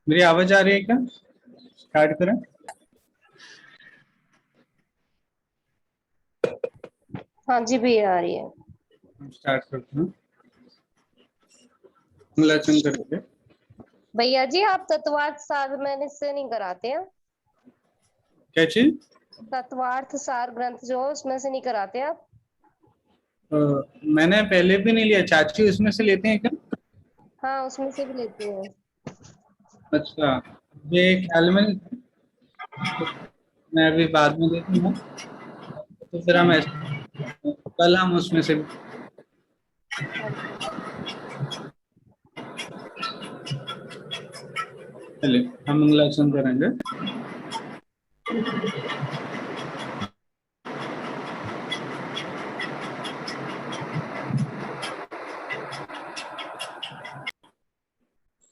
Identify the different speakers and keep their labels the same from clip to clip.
Speaker 1: मेरी आवाज आ रही है क्या? स्टार्ट करें।
Speaker 2: हाँ जी भैया आ रही है।
Speaker 1: स्टार्ट करते हैं। मुलायम करेंगे।
Speaker 2: भैया जी आप तत्वार्थ सार मैंने से नहीं कराते हैं?
Speaker 1: क्या चीज?
Speaker 2: तत्वार्थ सार ग्रंथ जो है उसमें से नहीं कराते आप?
Speaker 1: अ, मैंने पहले भी नहीं लिया। चाची उसमें से लेते हैं क्या?
Speaker 2: हाँ उसमें से भी लेते हैं।
Speaker 1: अच्छा। ये ख्याल में नहीं था। मैं अभी बाद में देखूंगा। तो फिर हम कल हम उसमें से
Speaker 2: हाँ जी।
Speaker 1: पहले हम मुलायम करेंगे।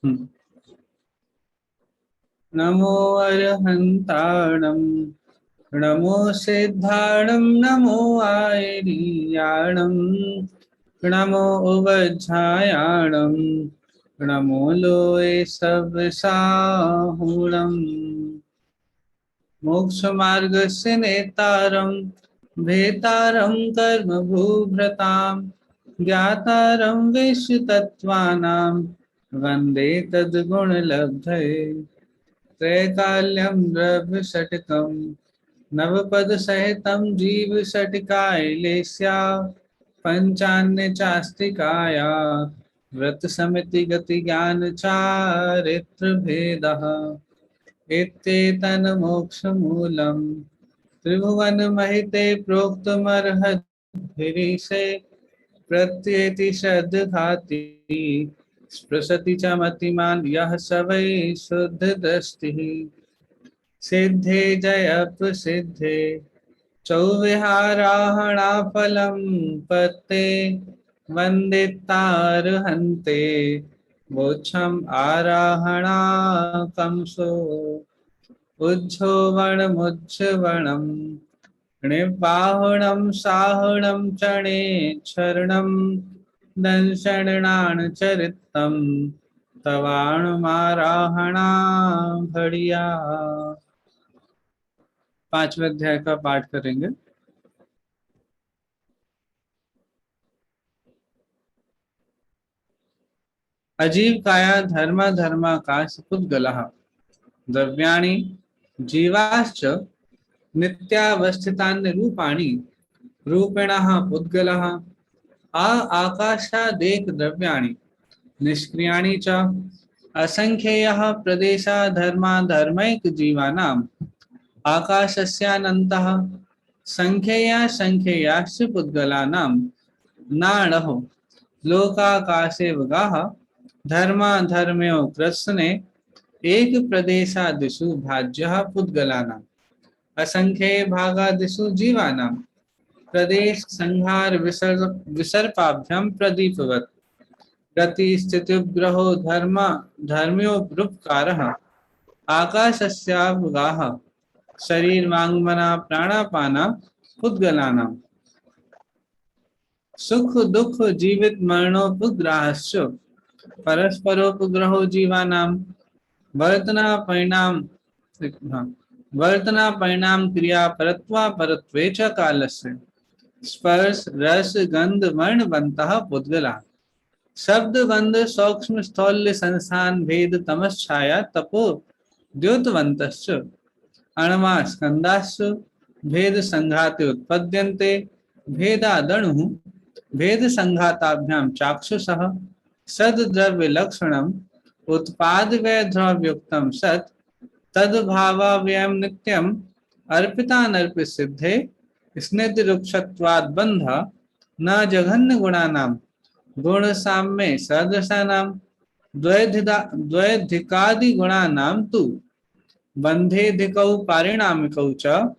Speaker 1: हम्म। नमो अरहंताणं, नमो सिद्धाणं, नमो आयर्याणं, नमो उवज्झायाणं, नमो लोये सब साहुणम्। मोक्ष मार्गस्य नेतारं, भेतारं कर्म भूभृतां, ज्ञातारं विश्वतत्त्वानां, वन्दे तद्गुणलब्धये। त्रैकाल्यं द्रव्यषट्कं, नवपदसहितं जीवषट्कायलेस्या, पञ्चान्यचास्तिकाया, व्रतसमितिगतिज्ञानचारित्रभेदः। एत्येतन्मोक्षमूलं त्रिभुवनमहिते प्रोक्तमर्हद्भिरीशे। प्रत्येति शब्दघाती स्पृशति च मतिमान् यः स वै शुद्धदृष्टिः। सिद्धे जयप्रसिद्धे चौविहाराहणाफलं पत्ते, वन्दितार्हन्ते मोक्षम् आराहणाकंसो। उज्झोवणमुज्झवणं निबाहुणं साहुणं चणे क्षरणं, दंशनाचरितं तवाणुमाराहणा घड़िया। पांचवें अध्याय का पाठ करेंगे। अजीव काया धर्म धर्माकाश पुद्गलः, द्रव्याणि जीवाश्च नित्यावस्थितानि रूपाणि, रूपिणः पुद्गलः। आकाशादेक द्रव्याणि निष्क्रियाणि च, असंख्येयः प्रदेशा धर्मा धर्मैक जीवानाम्। आकाशस्यानन्तः संख्यया संख्ययाश्च पुद्गलानां, नाडः लोकाकाशे वगाः। धर्मा धर्म्यो कृत्स्ने एक प्रदेशादिषु भाज्यः पुद्गलानाम्, असंख्ये भागादिषु जीवानां। प्रदेश संहार विसर्पाभ्याम प्रदीपवत्। गति स्थित्युपग्रहो धर्म धर्म्योपकारः। आकाशस्यावगाः शरीरवाङ्मना प्राणापाना पुद्गलानाम्। सुख दुख जीवित मरणोपग्राहश्च परस्परोपग्रहो जीवानां। वर्तना परिणाम, हाँ, वर्तना परिणाम क्रिया परत्वा परत्वे च कालस्य। स्पर्श रस गंध वर्ण बनता पुद्गला। शब्द बंध सूक्ष्म स्थौल्य संस्थान भेद तमश्छाया तपो द्योतवन्तश्च। अणवा स्कंदाश्च भेद संघाते उत्पद्यन्ते। भेदादणुः भेद संघाताभ्यां चाक्षुषः। सद्द्रव्य लक्षणम् उत्पाद व्यय द्रव्युक्तम सत्, तद्भावाव्ययम् नित्यम्। अर्पितानर्पित सिद्धे स्निग्ध रुक्षत्वाद् बन्ध, न जघन्य गुणानां गुण साम्ये सदृशानां। द्वैधिकादिगुणानां तु बन्धेधिकौ पारिणामिकौ च।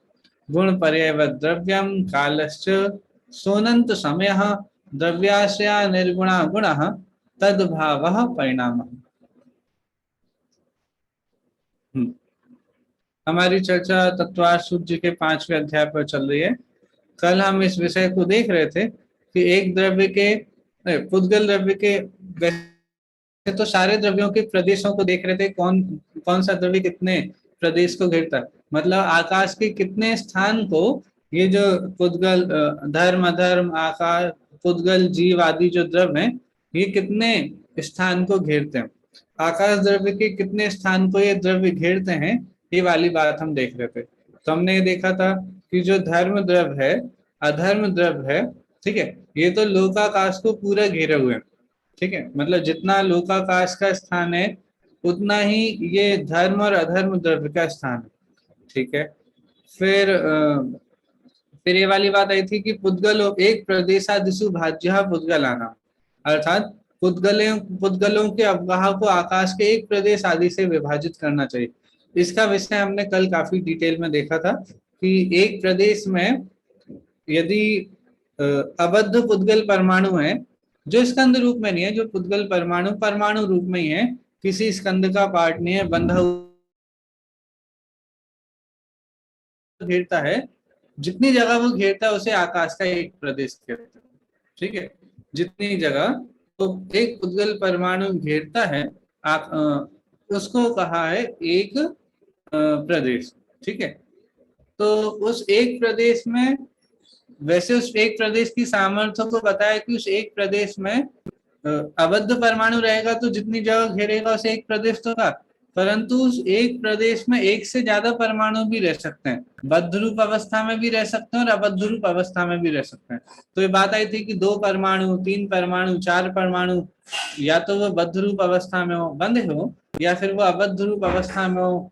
Speaker 1: गुणपर्यवद् द्रव्यं कालश्च सोनन्त समयः। द्रव्याश्रया निर्गुणा गुणः तद्भावः परिणामः। हमारी चर्चा तत्वार्थ सूत्र के पांचवें अध्याय पर चल रही है। कल हम इस विषय को देख रहे थे कि एक द्रव्य के पुद्गल द्रव्य के तो सारे द्रव्यों के प्रदेशों को देख रहे थे, कौन कौन सा द्रव्य कितने प्रदेश को घेरता है, मतलब आकाश के कितने स्थान को ये जो पुद्गल, धर्म अधर्म, आकाश, पुद्गल, जीव आदि जो द्रव्य हैं ये कितने स्थान को घेरते हैं, आकाश द्रव्य के कितने स्थान को ये द्रव्य घेरते हैं, ये वाली बात हम देख रहे थे। तो हमने ये देखा था कि जो धर्म द्रव्य है, अधर्म द्रव्य है, ठीक है, ये तो लोकाकाश को पूरा घेरे हुए हैं, ठीक है, मतलब जितना लोकाकाश का स्थान है उतना ही ये धर्म और अधर्म द्रव्य का स्थान है, ठीक है। फिर ये वाली बात आई थी कि पुद्गलों एक प्रदेशादिषु भाज्य पुद्गलानाम, अर्थात पुद्गलों के अवगाह को आकाश के एक प्रदेश आदि से विभाजित करना चाहिए। इसका विषय हमने कल काफी डिटेल में देखा था कि एक प्रदेश में यदि अबद्ध पुद्गल परमाणु है, जो स्कंद रूप में नहीं है, जो पुद्गल परमाणु परमाणु रूप में ही है, किसी स्कंद का पार्ट नहीं है, बंधा घेरता है, जितनी जगह वो घेरता है उसे आकाश का एक प्रदेश कहते हैं, ठीक है, जितनी जगह तो एक पुद्गल परमाणु घेरता है उसको कहा है एक प्रदेश, ठीक है। तो उस एक प्रदेश में, वैसे उस एक प्रदेश की सामर्थ्य को बताया कि उस एक प्रदेश में अबद्ध परमाणु रहेगा तो जितनी जगह घेरेगा उसे एक प्रदेश तो था, परंतु उस एक प्रदेश में एक से ज्यादा परमाणु भी रह सकते हैं, बद्ध रूप अवस्था में भी रह सकते हैं और अबद्ध रूप अवस्था में भी रह सकते हैं। तो ये बात आई थी कि 2 परमाणु, 3 परमाणु, 4 परमाणु, या तो वो बद्ध रूप अवस्था में हो बंधे हो, या फिर वो अबद्ध रूप अवस्था में हो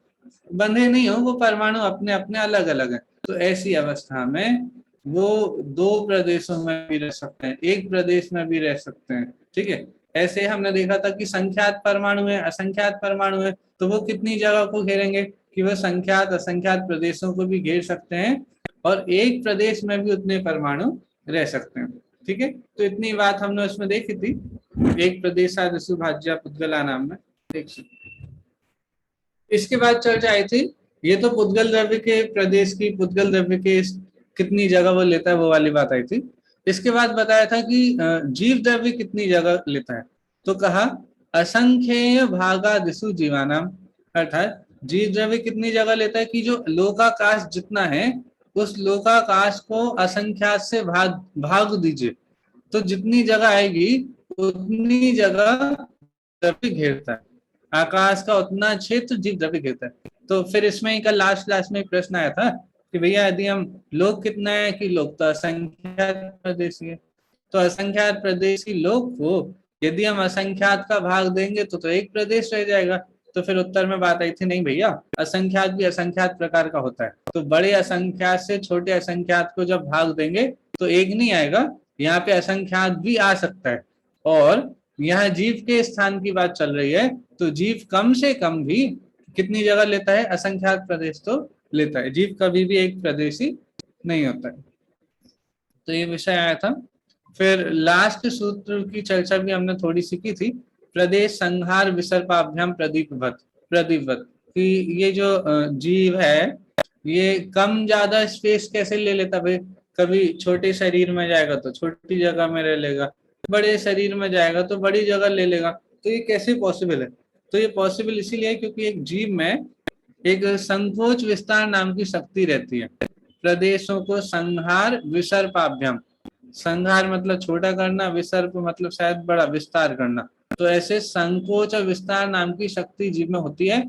Speaker 1: बंधे नहीं हो, वो परमाणु अपने अपने अलग अलग है। तो ऐसी अवस्था में वो 2 प्रदेशों में भी रह सकते हैं, एक प्रदेश में भी रह सकते हैं, ठीक है। ऐसे हमने देखा था कि संख्यात परमाणु है, असंख्यात परमाणु है, तो वो कितनी जगह को घेरेंगे कि वो संख्यात असंख्यात प्रदेशों को भी घेर सकते हैं और एक प्रदेश में भी उतने परमाणु रह सकते हैं, ठीक है। तो इतनी बात हमने उसमें देखी थी, एक प्रदेशादिषु भाज्य पुद्गला नाम में देख सकते। इसके बाद चर्चा आई थी, ये तो पुद्गल द्रव्य के प्रदेश की, पुद्गल द्रव्य के कितनी जगह वो लेता है वो वाली बात आई थी। इसके बाद बताया था कि जीव द्रव्य कितनी जगह लेता है, तो कहा असंख्येय भागादिषु जीवानाम, अर्थात जीव द्रव्य कितनी जगह लेता है कि जो लोकाकाश जितना है उस लोकाकाश को असंख्यात से भाग दीजिए, तो जितनी जगह आएगी उतनी जगह द्रव्य घेरता है, आकाश का उतना क्षेत्र जीव द्रव्य घेरता है। तो फिर इसमें कल लास्ट में प्रश्न आया था कि भैया यदि हम लोग कितना है कि लोग तो असंख्यात प्रदेशी है, तो असंख्यात प्रदेशी लोग को यदि हम असंख्यात का भाग देंगे तो एक प्रदेश रह जाएगा। तो फिर उत्तर में बात आई थी नहीं भैया, असंख्यात भी असंख्यात प्रकार का होता है, तो बड़े असंख्यात से छोटे असंख्यात को जब भाग देंगे तो एक नहीं आएगा, यहाँ पे असंख्यात भी आ सकता है। और यहाँ जीव के स्थान की बात चल रही है, तो जीव कम से कम भी कितनी जगह लेता है, असंख्यात प्रदेश तो लेता है, जीव कभी भी एक प्रदेशी नहीं होता है। तो ये विषय आया था। फिर लास्ट सूत्र की चर्चा भी हमने थोड़ी सी की थी, प्रदेश संहार विसर्पाभ्याम प्रदीपवत कि ये जो जीव है ये कम ज्यादा स्पेस कैसे ले लेता भाई, कभी छोटे शरीर में जाएगा तो छोटी जगह में रह लेगा, बड़े शरीर में जाएगा तो बड़ी जगह ले लेगा, तो ये कैसे पॉसिबल है। तो ये पॉसिबल इसीलिए क्योंकि एक जीव में एक संकोच विस्तार नाम की शक्ति रहती है, प्रदेशों को संहार विसर्पाभ्याम, संहार मतलब छोटा करना, विसर्प मतलब शायद बड़ा, विस्तार करना, तो ऐसे संकोच और विस्तार नाम की शक्ति जीव में होती है।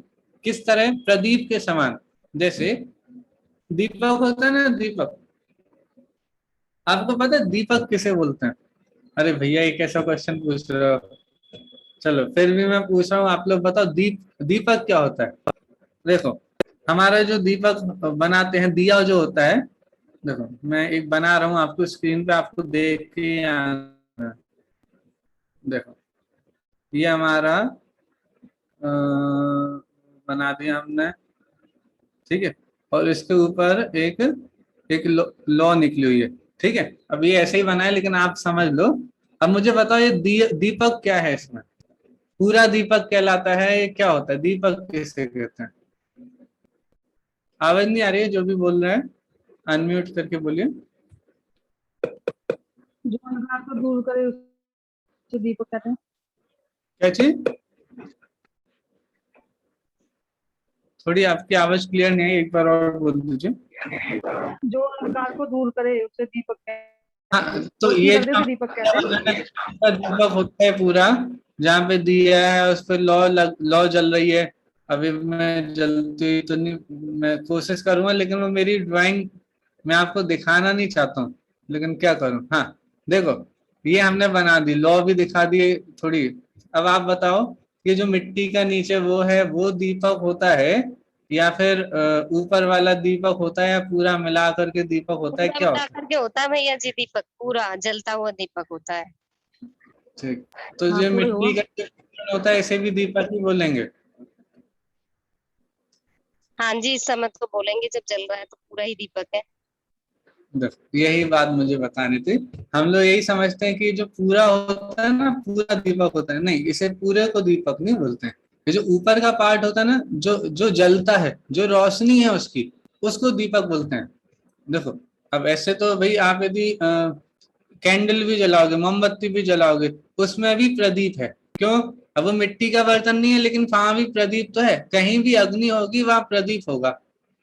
Speaker 1: किस तरह, प्रदीप के समान, जैसे दीपक होता है ना, दीपक, आपको पता है दीपक किसे बोलते हैं। अरे भैया ये कैसा क्वेश्चन पूछ रहे हो, चलो फिर भी मैं पूछ रहा हूँ, आप लोग बताओ दीपक क्या होता है। देखो हमारा जो दीपक बनाते हैं, दिया जो होता है, देखो मैं एक बना रहा हूँ आपको स्क्रीन पे, आपको देख के देखो ये हमारा बना दिया हमने, ठीक है, और इसके ऊपर एक लौ निकली हुई है, ठीक है। अब ये ऐसे ही बना है लेकिन आप समझ लो। अब मुझे बताओ ये दीपक क्या है, इसमें पूरा दीपक कहलाता है, ये क्या होता है, दीपक किसे कहते हैं। आवाज नहीं आ रही है, जो भी बोल रहे हैं अनम्यूट करके बोलिए।
Speaker 3: जो अंधकार को दूर करे उसे दीपक कहते हैं।
Speaker 1: क्या चीज? थोड़ी आपकी आवाज क्लियर नहीं है, एक बार और बोल दीजिए।
Speaker 3: जो अंधकार को दूर करे उसे दीपक कहते
Speaker 1: हाँ, तो
Speaker 3: रोशनी
Speaker 1: ये
Speaker 3: कर दे
Speaker 1: जो
Speaker 3: उसे दीपक कहते हैं।
Speaker 1: दीपक होता है पूरा, जहाँ पे दिया है उस पर लौ जल रही है। अभी मैं जलती तो नहीं, मैं कोशिश करूंगा, लेकिन वो मेरी ड्राइंग मैं आपको दिखाना नहीं चाहता हूँ, लेकिन क्या करूं। हाँ देखो, ये हमने बना दी, लौ भी दिखा दी थोड़ी। अब आप बताओ, ये जो मिट्टी का नीचे वो है, वो दीपक होता है या फिर ऊपर वाला दीपक होता है, या पूरा मिला करके दीपक होता है,
Speaker 2: पूरा
Speaker 1: क्या
Speaker 2: मिला
Speaker 1: होता है?
Speaker 2: करके होता है भैया जी दीपक, पूरा जलता हुआ दीपक होता है।
Speaker 1: ठीक, तो
Speaker 3: हाँ
Speaker 1: जो
Speaker 3: पूरा ही
Speaker 1: मिट्टी
Speaker 3: होगा।
Speaker 1: का जो मिश्रण होता है इसे भी दीपक ही बोलेंगे।
Speaker 2: हाँ जी, इस समय तो बोलेंगे, जब जल रहा है तो पूरा ही दीपक है।
Speaker 1: देखो, यही बात मुझे बतानी थी। हम लोग यही समझते हैं कि जो पूरा होता है ना, पूरा दीपक होता है, नहीं, इसे पूरे को दीपक नहीं बोलते हैं। ये जो ऊपर का पार्ट होता है ना, जो जो जलता है, जो रोशनी है उसकी, उसको दीपक बोलते हैं। देखो, अब ऐसे तो भाई आप यदि कैंडल भी जलाओगे, मोमबत्ती भी जलाओगे, उसमें भी प्रदीप है। क्यों? अब वो मिट्टी का बर्तन नहीं है, लेकिन वहां भी प्रदीप तो है। कहीं भी अग्नि होगी वहां प्रदीप होगा।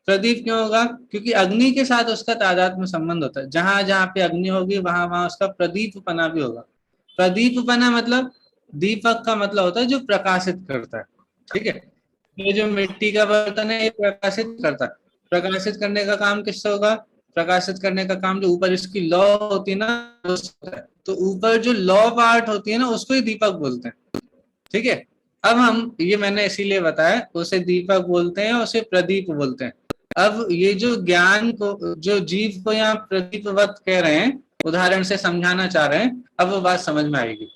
Speaker 1: प्रदीप क्यों होगा? क्योंकि अग्नि के साथ उसका तादात्म्य संबंध होता है। जहां जहां पे अग्नि होगी वहां वहां उसका प्रदीपपना भी होगा। प्रदीपपना मतलब, दीपक का मतलब होता है जो प्रकाशित करता है। ठीक है, ये जो मिट्टी का बर्तन है ये प्रकाशित करता है। प्रकाशित करने का काम किससे होगा? प्रकाशित करने का काम जो ऊपर इसकी लौ होती है ना, उससे होता है। तो ऊपर जो लौ पार्ट होती है ना, उसको ही दीपक बोलते हैं। ठीक है, अब हम ये मैंने इसीलिए बताया, उसे दीपक बोलते हैं, उसे प्रदीप बोलते हैं। अब ये जो ज्ञान को, जो जीव को यहाँ प्रदीपवत कह रहे हैं, उदाहरण से समझाना चाह रहे हैं, अब वो बात समझ में आएगी।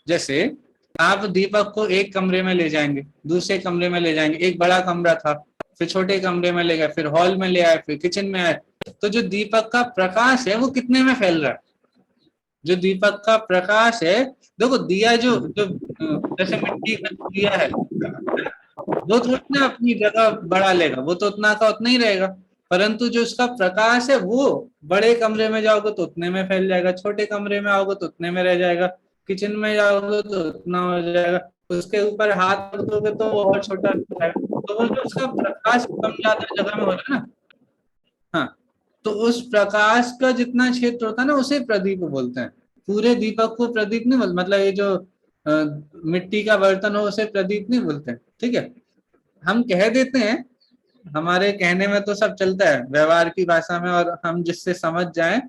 Speaker 1: जैसे आप दीपक को एक कमरे में ले जाएंगे, दूसरे कमरे में ले जाएंगे, एक बड़ा कमरा था, फिर छोटे कमरे में ले गए, फिर हॉल में ले आए, फिर किचन में आए, तो जो दीपक का प्रकाश है वो कितने में फैल रहा है? जो दीपक का प्रकाश है, देखो दिया जो जो जैसे मिट्टी का दिया है, वो थोड़ी ना अपनी जगह बढ़ा लेगा, वो तो उतना का उतना ही रहेगा। परंतु जो उसका प्रकाश है वो, बड़े कमरे में जाओगे तो उतने में फैल जाएगा, छोटे कमरे में आओगे तो उतने में रह जाएगा, किचन में जाओगे तो उतना हो जाएगा, उसके ऊपर हाथ रख दोगे तो वो और छोटा हो जाएगा। तो वो जो उसका प्रकाश कम ज्यादा जगह में हो रहा है ना, हाँ, तो उस प्रकाश का जितना क्षेत्र होता है ना, उसे प्रदीप बोलते हैं। पूरे दीपक को प्रदीप नहीं बोलते, मतलब ये जो मिट्टी का बर्तन हो उसे प्रदीप नहीं बोलते हैं। ठीक है, हम कह देते हैं, हमारे कहने में तो सब चलता है व्यवहार की भाषा में, और हम जिससे समझ जाएं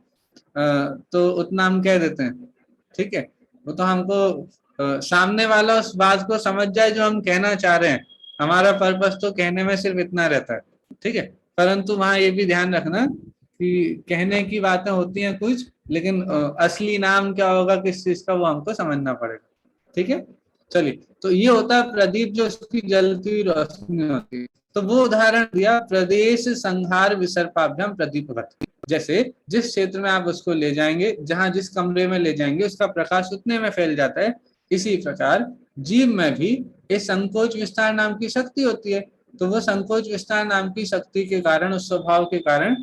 Speaker 1: तो उतना हम कह देते हैं। ठीक है, वो तो हमको सामने वाला उस बात को समझ जाए जो हम कहना चाह रहे हैं। हमारा पर्पस तो कहने में सिर्फ इतना रहता है। ठीक है, परंतु वहां ये भी ध्यान रखना कि कहने की बातें होती हैं कुछ, लेकिन असली नाम क्या होगा किस चीज का, वो हमको समझना पड़ेगा। ठीक है, चलिए, तो ये होता है प्रदीप, जो उसकी जलती हुई रोशनी होती है। तो वो उदाहरण दिया, प्रदेश संहार विसर्पाभ्याम प्रदीपवत। जैसे जिस क्षेत्र में आप उसको ले जाएंगे, जहां जिस कमरे में ले जाएंगे, उसका प्रकाश उतने में फैल जाता है। इसी प्रकार जीव में भी एक संकोच विस्तार नाम की शक्ति होती है। तो वो संकोच विस्तार नाम की शक्ति के कारण, उस स्वभाव के कारण,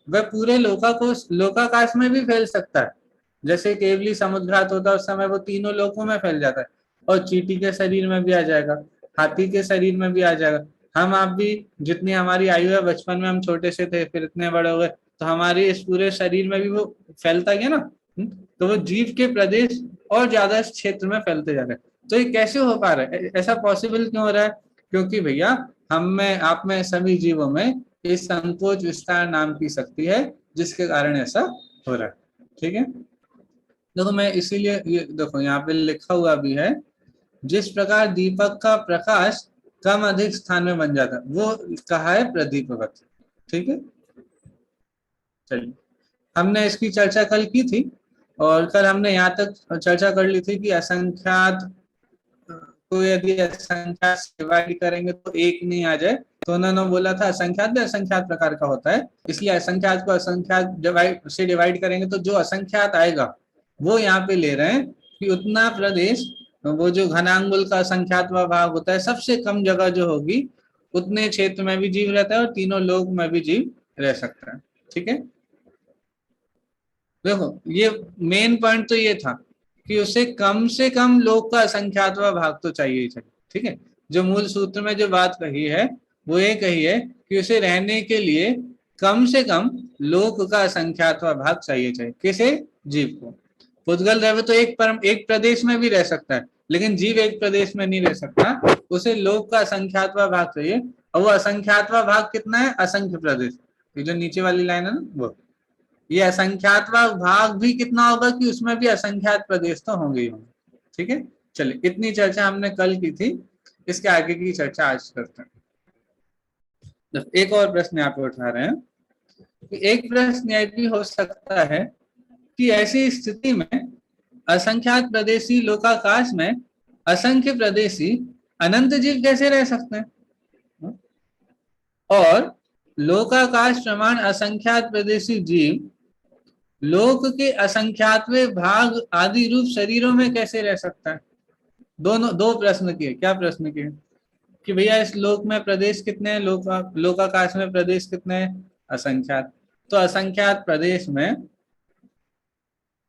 Speaker 1: वह पूरे लोकाकाश में भी फैल सकता है। जैसे केवली समुद्रात होता है, उस समय वो तीनों लोकों में फैल जाता है, और चींटी के शरीर में भी आ जाएगा, हाथी के शरीर में भी आ जाएगा। हम आप भी, जितनी हमारी आयु है, बचपन में हम छोटे से थे, फिर इतने बड़े हो गए, तो हमारे इस पूरे शरीर में भी वो फैलता गया ना। तो वो जीव के प्रदेश और ज्यादा इस क्षेत्र में फैलते जा रहे हैं। तो ये कैसे हो पा रहा है, ऐसा पॉसिबल क्यों हो रहा है? क्योंकि भैया, हम में, आप में, सभी जीवों में इस संकोच विस्तार नाम की शक्ति है, जिसके कारण ऐसा हो रहा है। ठीक है, देखो मैं इसीलिए ये देखो यहाँ पे लिखा हुआ भी है, जिस प्रकार दीपक का प्रकाश कम अधिक स्थान में बन जाता है, वो कहा है प्रदीपवत। ठीक है, चलिए, हमने इसकी चर्चा कल की थी, और कल हमने यहाँ तक चर्चा कर ली थी कि असंख्यात को यदि असंख्यात से डिवाइड करेंगे तो एक नहीं आ जाए। तो उन्होंने बोला था असंख्यात भी असंख्यात प्रकार का होता है, इसलिए असंख्यात को असंख्यात डिवाइड करेंगे तो जो असंख्यात आएगा वो यहाँ पे ले रहे हैं कि उतना प्रदेश, वो जो घनांगुल का असंख्यात भाग होता है, सबसे कम जगह जो होगी उतने क्षेत्र में भी जीव रहता है, और तीनों लोक में भी जीव रह सकता है। ठीक है, देखो ये मेन पॉइंट तो ये था कि उसे कम से कम लोक का असंख्यातवा भाग तो चाहिए ही चाहिए। ठीक है, जो मूल सूत्र में जो बात कही है वो ये कही है कि उसे रहने के लिए कम से कम लोक का असंख्यातवा भाग चाहिए चाहिए। किसे? जीव को। पुद्गल द्रव्य तो एक प्रदेश में भी रह सकता है, लेकिन जीव एक प्रदेश में नहीं रह सकता, उसे लोक का असंख्यातवा भाग चाहिए। और वो असंख्यातवा भाग कितना है? असंख्य प्रदेश। ये जो नीचे वाली लाइन है ना, वो ये असंख्यातवा भाग भी कितना होगा कि उसमें भी असंख्यात प्रदेश तो होंगे ही होंगे। ठीक है, चलिए इतनी चर्चा हमने कल की थी, इसके आगे की चर्चा आज करते हैं। एक और प्रश्न यहाँ पे उठा रहे हैं कि एक प्रश्न यह भी हो सकता है कि ऐसी स्थिति में असंख्यात प्रदेशी लोकाकाश में असंख्य प्रदेशी अनंत जीव कैसे रह सकते हैं, और लोकाकाश प्रमाण असंख्यात प्रदेशी जीव लोक के असंख्यातवे भाग आदि रूप शरीरों में कैसे रह सकता है। दोनों दो प्रश्न किए। क्या प्रश्न किए कि भैया इस लोक में प्रदेश कितने हैं, लोकाकाश में प्रदेश कितने हैं? असंख्यात। तो असंख्यात प्रदेश में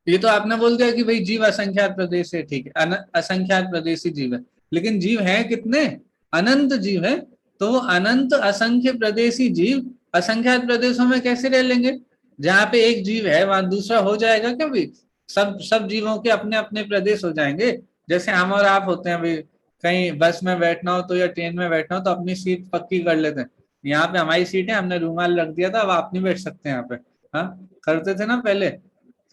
Speaker 1: ये तो आपने बोल दिया कि भाई जीव असंख्यात प्रदेश है, ठीक है, असंख्यात प्रदेशी जीव है, लेकिन जीव है कितने? अनंत जीव है। तो वो अनंत असंख्य प्रदेशी जीव असंख्यात प्रदेशों में कैसे रह लेंगे? जहाँ पे एक जीव है वहां दूसरा हो जाएगा क्या भाई? सब जीवों के अपने अपने प्रदेश हो जाएंगे। जैसे हम और आप होते हैं भाई, कहीं बस में बैठना हो तो या ट्रेन में बैठना हो तो अपनी सीट पक्की कर लेते हैं। यहाँ पे हमारी सीट है, हमने रूमाल रख दिया था, अब आप नहीं बैठ सकते यहाँ पे। हाँ, करते थे ना पहले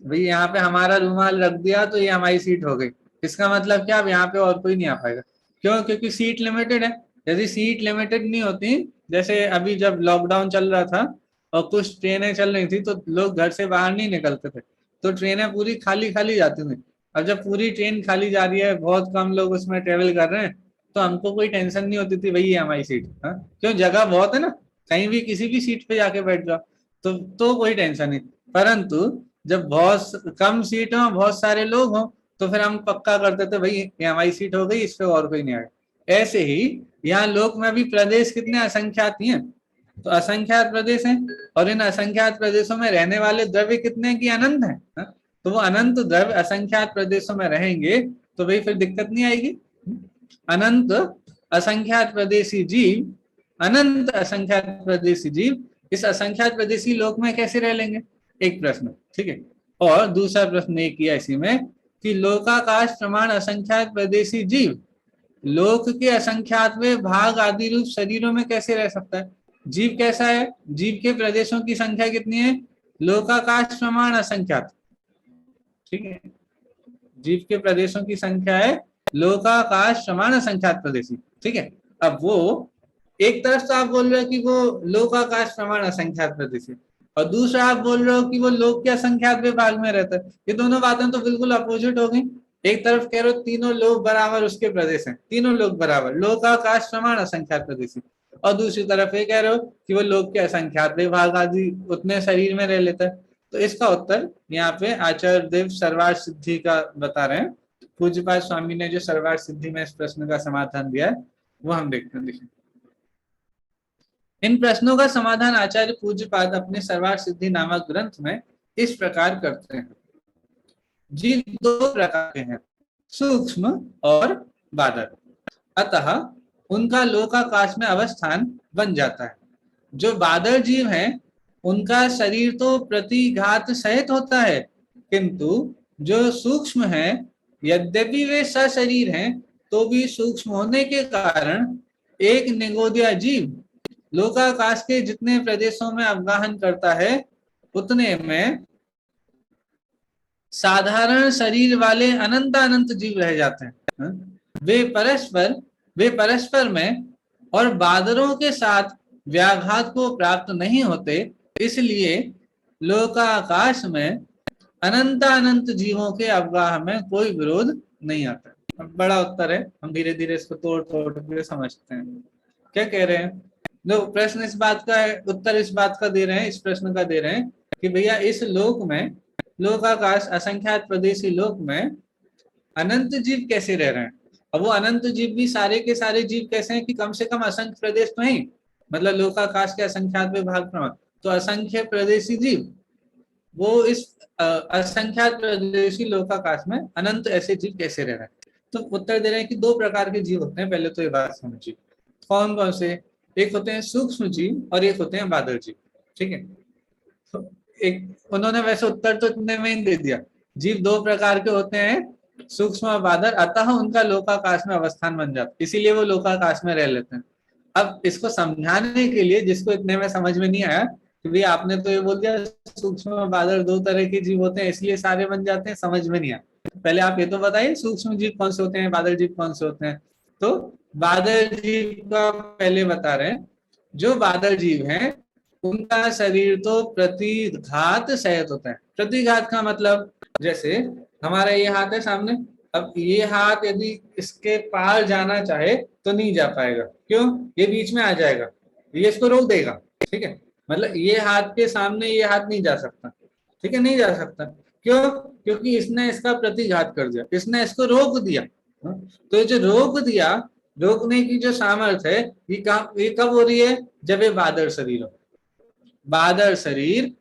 Speaker 1: भाई, यहाँ पे हमारा रूमाल रख दिया तो ये हमारी सीट हो गई। इसका मतलब क्या? अब यहाँ पे और कोई नहीं आ पाएगा। क्यों? क्योंकि सीट लिमिटेड है। यदि सीट लिमिटेड नहीं होती, जैसे अभी जब लॉकडाउन चल रहा था और कुछ ट्रेनें चल रही थी तो लोग घर से बाहर नहीं निकलते थे, तो ट्रेनें पूरी खाली खाली जाती थी। अब जब पूरी ट्रेन खाली जा रही है, बहुत कम लोग उसमें ट्रेवल कर रहे हैं, तो हमको कोई टेंशन नहीं होती थी भाई ये हमारी सीट। हाँ, क्यों? जगह बहुत है ना, कहीं भी किसी भी सीट पे जाके बैठ जाओ तो कोई टेंशन नहीं। परंतु जब बहुत कम सीट हो, बहुत सारे लोग हो, तो फिर हम पक्का करते थे भाई ये हमारी सीट हो गई, इस पे और कोई नहीं आएगा। ऐसे ही यहाँ लोक में भी प्रदेश कितने? असंख्यात ही हैं। तो असंख्यात प्रदेश हैं, और इन असंख्यात प्रदेशों में रहने वाले द्रव्य कितने हैं? कि अनंत है। तो वो अनंत द्रव्य असंख्यात प्रदेशों में रहेंगे तो भाई फिर दिक्कत नहीं आएगी। अनंत असंख्यात प्रदेशी जीव, अनंत असंख्यात प्रदेशी जीव इस असंख्यात प्रदेशी लोक में कैसे रह लेंगे? एक प्रश्न। ठीक है, और दूसरा प्रश्न ये किया इसी में कि लोकाकाश प्रमाण असंख्यात प्रदेशी जीव लोक के असंख्यातवे भाग आदि रूप शरीरों में कैसे रह सकता है? जीव कैसा है? जीव के प्रदेशों की संख्या कितनी है? लोकाकाश प्रमाण असंख्यात। ठीक है, जीव के प्रदेशों की संख्या है लोकाकाश प्रमाण असंख्यात प्रदेशी। ठीक है, अब वो एक तरफ तो आप बोल रहे हो कि वो लोकाकाश प्रमाण असंख्यात प्रदेशी, और दूसरा आप बोल रहे हो कि वो लोक के असंख्यात विभाग में रहता है। ये दोनों बातें तो बिल्कुल अपोजिट हो गई। एक तरफ कह रहे हो तीनों लोक बराबर उसके प्रदेश हैं, तीनों लोक बराबर लोकाकाश प्रमाण असंख्यात प्रदेशी, और दूसरी तरफ ये कह रहे हो कि वो लोक के असंख्यात विभाग आदि उतने शरीर में रह लेता है। तो इसका उत्तर यहाँ पे आचार्य देव सर्वार्थ सिद्धि का बता रहे हैं। पूज्यपाद स्वामी ने जो सर्वार्थ सिद्धि में इस प्रश्न का समाधान दिया है वो हम देखते हैं। देखिए, इन प्रश्नों का समाधान आचार्य पूज्यपाद अपने सर्वार्थ सिद्धि नामक ग्रंथ में इस प्रकार करते हैं। जीव दो प्रकार के हैं, सूक्ष्म और बादर, अतः उनका लोकाकाश में अवस्थान बन जाता है। जो बादर जीव हैं उनका शरीर तो प्रतिघात सहित होता है, किंतु जो सूक्ष्म हैं यद्यपि वे सशरीर हैं तो भी सूक्ष्म होने के कारण एक निगोदिया जीव लोकाकाश के जितने प्रदेशों में अवगाहन करता है उतने में साधारण शरीर वाले अनंत अनंत जीव रह जाते हैं। वे परस्पर में और बादरों के साथ व्याघात को प्राप्त नहीं होते, इसलिए लोकाकाश में अनंत अनंत जीवों के अवगाह में कोई विरोध नहीं आता। बड़ा उत्तर है, हम धीरे धीरे इसको तोड़ तोड़ के समझते हैं। क्या कह रहे हैं? जो प्रश्न इस बात का है, उत्तर इस बात का दे रहे हैं, इस प्रश्न का दे रहे हैं कि भैया इस लोक में, लोकाकाश असंख्यात प्रदेशी लोक में अनंत जीव कैसे रह रहे हैं। अब वो अनंत जीव भी सारे के सारे जीव कैसे हैं कि कम से कम असंख्य प्रदेश तो ही, मतलब लोकाकाश के असंख्यात विभाग प्रमाण, तो असंख्य प्रदेशी जीव वो इस असंख्यात प्रदेशी लोकाकाश में अनंत ऐसे जीव कैसे रह रहे हैं। तो उत्तर दे रहे हैं कि दो प्रकार के जीव होते हैं। पहले तो ये बात समझिए कौन कौन से। एक होते हैं सूक्ष्म जीव और एक होते हैं बादल जीव। ठीक है, तो एक उन्होंने वैसे उत्तर तो इतने में ही दे दिया। जीव दो प्रकार के होते हैं, सूक्ष्म और बादल, अतः उनका लोकाकाश में अवस्थान बन जाता, इसीलिए वो लोकाकाश में रह लेते हैं। अब इसको समझाने के लिए, जिसको इतने में समझ में नहीं आया कि भाई आपने तो ये बोल दिया सूक्ष्म और बादल दो तरह के जीव होते हैं इसलिए सारे बन जाते हैं, समझ में नहीं आया, पहले आप ये तो बताइए सूक्ष्म जीव कौन से होते हैं, बादल जीव कौन से होते हैं। तो बादल जीव का पहले बता रहे हैं। जो बादल जीव हैं उनका शरीर तो प्रतिघात सहित होता है। प्रतिघात का मतलब जैसे हमारा ये हाथ है सामने, अब ये हाथ यदि इसके पार जाना चाहे तो नहीं जा पाएगा, क्यों? ये बीच में आ जाएगा, ये इसको रोक देगा। ठीक है, मतलब ये हाथ के सामने ये हाथ नहीं जा सकता। ठीक है, नहीं जा सकता, क्यों? क्योंकि इसने इसका प्रतिघात कर दिया, इसने इसको रोक दिया। तो ये जो रोक दिया, रोकने की जो सामर्थ्य है ये कब हो रही है? जब ये बादल शरीर हो। बादल शरीर,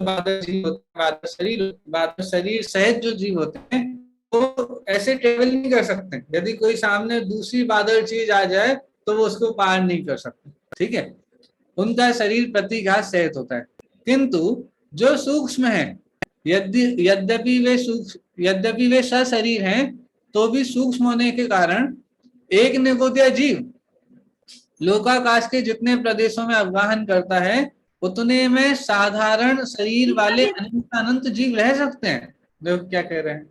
Speaker 1: बादल जीव होते हैं, बादल शरीर सहित जो जीव होते हैं वो ऐसे ट्रेवल नहीं कर सकते। यदि कोई सामने दूसरी बादल चीज आ जाए तो वो उसको पार नहीं कर सकते। ठीक है, उनका शरीर प्रतिघात सहित होता है। किंतु जो सूक्ष्म है, यद्यपि वे सशरीर हैं, तो भी सूक्ष्म होने के कारण एक निगोदिया जीव लोकाकाश के जितने प्रदेशों में अवगाहन करता है उतने में साधारण शरीर वाले अनंत अनंत जीव रह सकते हैं। देखो क्या कह रहे हैं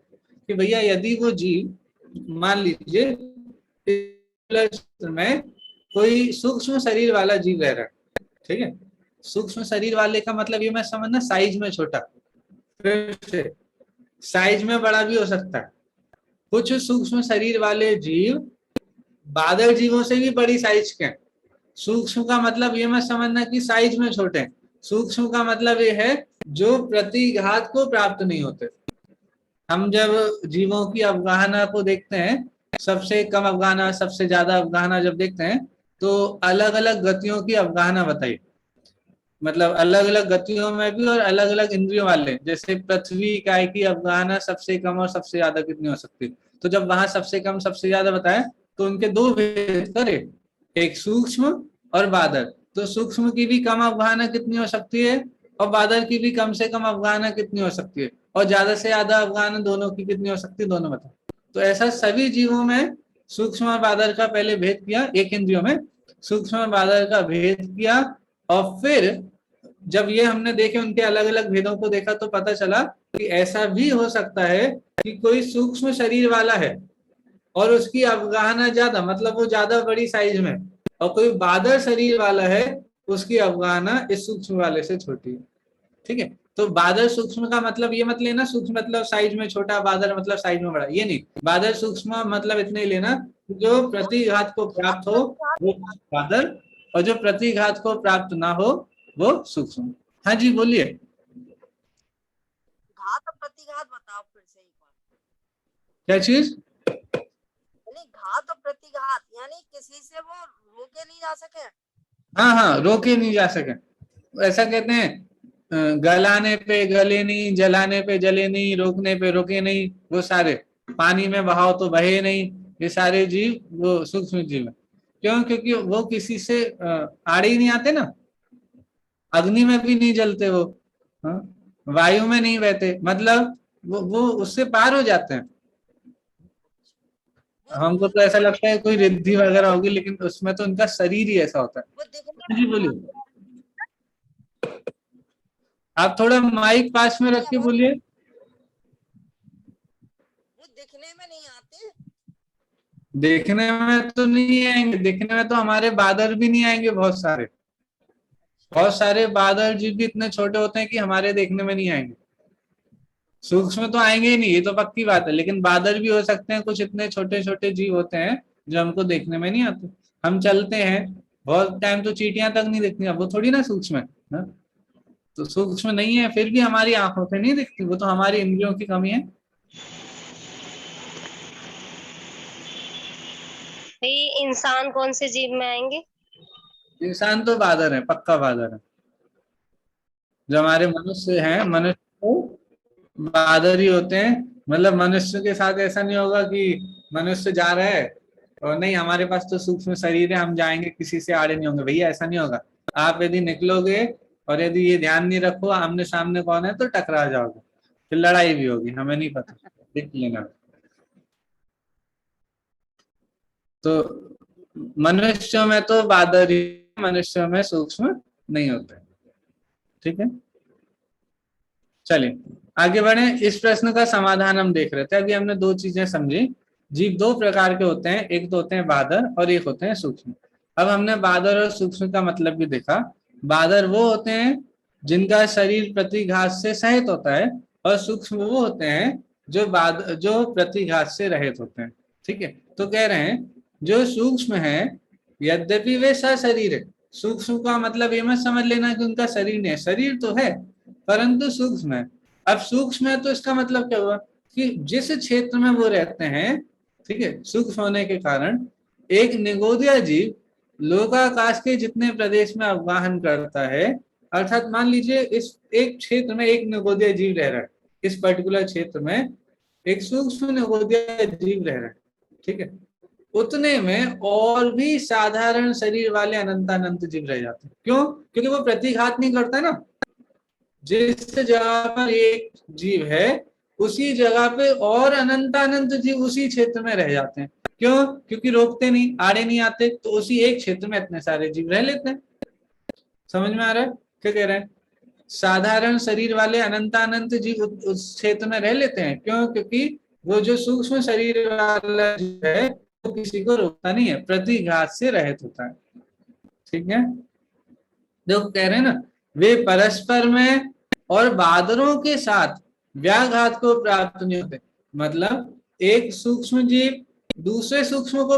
Speaker 1: कि भैया यदि वो जीव, मान लीजिए में कोई सूक्ष्म शरीर वाला जीव रह रहा है। ठीक है, सूक्ष्म शरीर वाले का मतलब ये मैं समझना साइज में छोटा, फिर से साइज में बड़ा भी हो सकता है। कुछ सूक्ष्म शरीर वाले जीव बादल जीवों से भी बड़ी साइज के हैं। सूक्ष्म का मतलब ये मत समझना कि साइज में छोटे हैं, सूक्ष्म का मतलब ये है जो प्रतिघात को प्राप्त नहीं होते। हम जब जीवों की अवगाहना को देखते हैं, सबसे कम अवगाहना सबसे ज्यादा अवगाहना जब देखते हैं तो अलग अलग गतियों की अवगाहना बताइए, मतलब अलग अलग गतियों में भी और अलग अलग इंद्रियों वाले। जैसे पृथ्वी काय की अवगाहना सबसे कम और सबसे ज्यादा कितनी हो सकती है, तो जब वहां सबसे कम सबसे ज्यादा बताए तो उनके दो भेद करे, एक सूक्ष्म और बादल। तो सूक्ष्म की भी कम अवगाहना कितनी हो सकती है और बादल की भी कम से कम अवगाहना कितनी हो सकती है, और ज्यादा से ज्यादा अवगाहना दोनों की कितनी हो सकती है, दोनों बताओ। तो ऐसा सभी जीवों में सूक्ष्म और बादल का पहले भेद किया, एक इंद्रियों में सूक्ष्म और बादल का भेद किया, और फिर जब ये हमने देखे उनके अलग अलग भेदों को देखा तो पता चला कि ऐसा भी हो सकता है कि कोई सूक्ष्म शरीर वाला है और उसकी अवगाहना ज्यादा, मतलब वो ज्यादा बड़ी साइज में, और कोई बादल शरीर वाला है उसकी अवगाहना इस सूक्ष्म वाले से छोटी है। ठीक है, तो बादल सूक्ष्म का मतलब ये मत लेना सूक्ष्म मतलब साइज में छोटा, बादल मतलब साइज में बड़ा, ये नहीं। बादल सूक्ष्म मतलब इतने ही लेना जो प्रतिघात को प्राप्त हो वो बादल, और जो प्रतिघात को प्राप्त ना हो वो सूक्ष्म। हाँ जी बोलिए।
Speaker 4: घात और प्रतिघात बताओ फिर से एक बार।
Speaker 1: क्या चीज?
Speaker 4: यानी घात और प्रतिघात यानी किसी से वो रोके नहीं जा सके।
Speaker 1: हाँ हाँ, रोके नहीं जा सके, ऐसा कहते हैं गलाने पे गले नहीं, जलाने पे जले नहीं, रोकने पे रोके नहीं, वो सारे पानी में बहाव तो बहे नहीं, ये सारे जीव वो सूक्ष्म जीव है। क्यों? क्योंकि वो किसी से आड़े ही नहीं आते ना, अग्नि में भी नहीं जलते वो, हाँ? वायु में नहीं बहते, मतलब वो उससे पार हो जाते हैं। हमको तो ऐसा लगता है कोई रिद्धि वगैरह होगी, लेकिन उसमें तो उनका शरीर ही ऐसा होता है।
Speaker 4: वो दिखने
Speaker 1: हाँ जी बोलिए, आप थोड़ा माइक पास में रख के बोलिए।
Speaker 4: वो दिखने में नहीं आते।
Speaker 1: देखने में तो नहीं आएंगे, देखने में तो हमारे बादल भी नहीं आएंगे, बहुत सारे बादल जीव भी इतने छोटे होते हैं कि हमारे देखने में नहीं आएंगे। सूक्ष्म तो आएंगे ही नहीं, ये तो पक्की बात है, लेकिन बादल भी हो सकते हैं, कुछ इतने छोटे छोटे जीव होते हैं जो हमको देखने में नहीं आते। हम चलते हैं बहुत टाइम तो चींटियां तक नहीं दिखती, अब वो थोड़ी ना सूक्ष्म है ना? तो सूक्ष्म नहीं है फिर भी हमारी आंखों से नहीं दिखती, वो तो हमारी इंद्रियों की कमी है।
Speaker 2: तो ये इंसान कौन से जीव में आएंगे?
Speaker 1: इंसान तो बादल है, पक्का बादल है। जो हमारे मनुष्य हैं, मनुष्य तो बादर ही होते हैं। मतलब मनुष्य के साथ ऐसा नहीं होगा कि मनुष्य जा रहा है और नहीं हमारे पास तो सूक्ष्म शरीर है, हम जाएंगे किसी से आड़े नहीं होंगे, भैया ऐसा नहीं होगा। आप यदि निकलोगे और यदि ये ध्यान नहीं रखो आमने सामने कौन है तो टकरा जाओगे, फिर लड़ाई भी होगी, हमें नहीं पता, देख लेना। तो मनुष्यों में तो बादर ही, मनुष्यों में सूक्ष्म नहीं होते। ठीक है, चलिए आगे बढ़े। इस प्रश्न का समाधान हम देख रहे थे। अभी हमने दो चीजें समझी। जीव दो प्रकार के होते हैं, एक तो होते हैं बादर और एक होते हैं सूक्ष्म। अब हमने बादर और सूक्ष्म का मतलब भी देखा। बादर वो होते हैं जिनका शरीर प्रतिघात से सहित होता है, और सूक्ष्म वो होते हैं जो प्रतिघात से रहित होते हैं। ठीक है, तो कह रहे हैं जो सूक्ष्म है यद्यपि वे सशरीर है। सूक्ष्म का मतलब ये मत समझ लेना कि उनका शरीर नहीं है, शरीर तो है परंतु सूक्ष्म है। अब सूक्ष्म है तो इसका मतलब क्या हुआ कि जिस क्षेत्र में वो रहते हैं, ठीक है, सूक्ष्म होने के कारण एक निगोदिया जीव लोकाकाश के जितने प्रदेश में अवगाहन करता है, अर्थात मान लीजिए इस एक क्षेत्र में एक निगोदिया जीव रह रहा है, इस पर्टिकुलर क्षेत्र में एक सूक्ष्म निगोदिया जीव रह रहा है, ठीक है, उतने में और भी साधारण शरीर वाले अनंतानंत जीव रह जाते हैं। क्यों? क्योंकि वो प्रतिघात नहीं करता है ना। जिस जगह पर एक जीव है उसी जगह पे और अनंतानंत जीव उसी क्षेत्र में रह जाते हैं। क्यों? क्योंकि रोकते नहीं, आड़े नहीं आते, तो उसी एक क्षेत्र में इतने सारे जीव रह लेते हैं। समझ में आ रहा है क्या कह रहे हैं? साधारण शरीर वाले अनंतानंत जीव उस क्षेत्र में रह लेते हैं। क्यों? क्योंकि वो जो सूक्ष्म शरीर वाला जीव है वो किसी को रोकता नहीं है, प्रतिघात से रहित होता है। ठीक है, देखो कह रहे हैं ना, वे परस्पर में और बादरों के साथ व्याघात को प्राप्त नहीं होते। मतलब एक सूक्ष्म जीव दूसरे सूक्ष्म को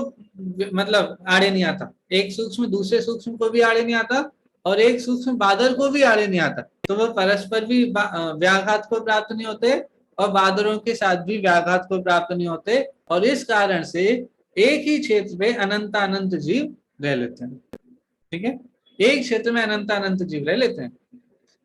Speaker 1: मतलब आड़े नहीं आता, एक सूक्ष्म दूसरे सूक्ष्म को भी आड़े नहीं आता, और एक सूक्ष्म बादर को भी आड़े नहीं आता, तो वो परस्पर भी व्याघात को प्राप्त नहीं होते और बादरों के साथ भी व्याघात को प्राप्त नहीं होते, और इस कारण से एक ही क्षेत्र में अनंत अनंत जीव रह लेते हैं। ठीक है, एक क्षेत्र में अनंत अनंत जीव रह लेते हैं।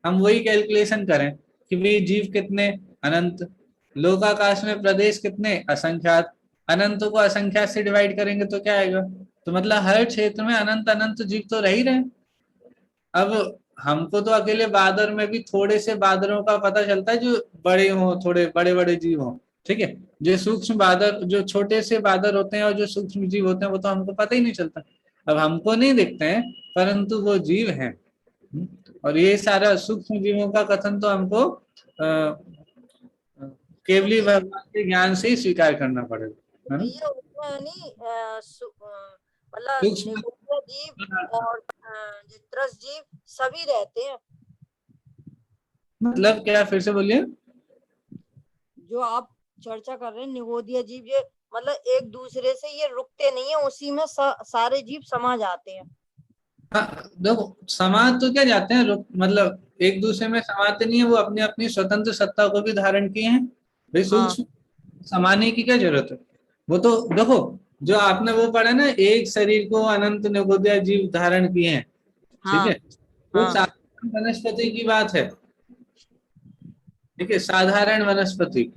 Speaker 1: हम वही कैलकुलेशन करें कि भाई जीव कितने, अनंत, लोकाकाश में प्रदेश कितने, असंख्यात, अनंत को असंख्यात से डिवाइड करेंगे तो क्या आएगा, तो मतलब हर क्षेत्र में अनंत अनंत जीव तो रह ही रहे। अब हमको तो अकेले बादर में भी थोड़े से बादरों का पता चलता है जो बड़े हों, थोड़े बड़े बड़े जीव हों, ठीक है, जो सूक्ष्म बादर, जो छोटे से बादर होते हैं और जो सूक्ष्म जीव होते हैं वो तो हमको पता ही नहीं चलता। अब हमको नहीं दिखते हैं परंतु वो जीव हैं। और ये सारा सूक्ष्म जीवों का कथन तो हमको केवली भगवान के ज्ञान से ही स्वीकार करना पड़ेगा, है ना।
Speaker 4: ये उसमें है नहीं मतलब
Speaker 1: सूक्ष्म
Speaker 4: निगोदिया जीव और चित्रस जीव सभी रहते हैं।
Speaker 1: मतलब क्या, फिर से बोलिए।
Speaker 4: जो आप चर्चा कर रहे हैं निगोदिया जीव, ये मतलब एक दूसरे से ये रुकते नहीं है, उसी में सारे जीव समा जाते हैं।
Speaker 1: हाँ देखो, समाज तो क्या जाते हैं, मतलब एक दूसरे में समाते नहीं है, वो अपनी अपनी स्वतंत्र सत्ता को भी धारण किए हैं। भाई सूक्ष्म समाने की क्या जरूरत है। वो तो देखो, जो आपने वो पढ़ा ना, एक शरीर को अनंत निगोदिया जीव धारण किए हैं, ठीक है, वो साधारण वनस्पति की बात है। ठीक है, साधारण वनस्पति,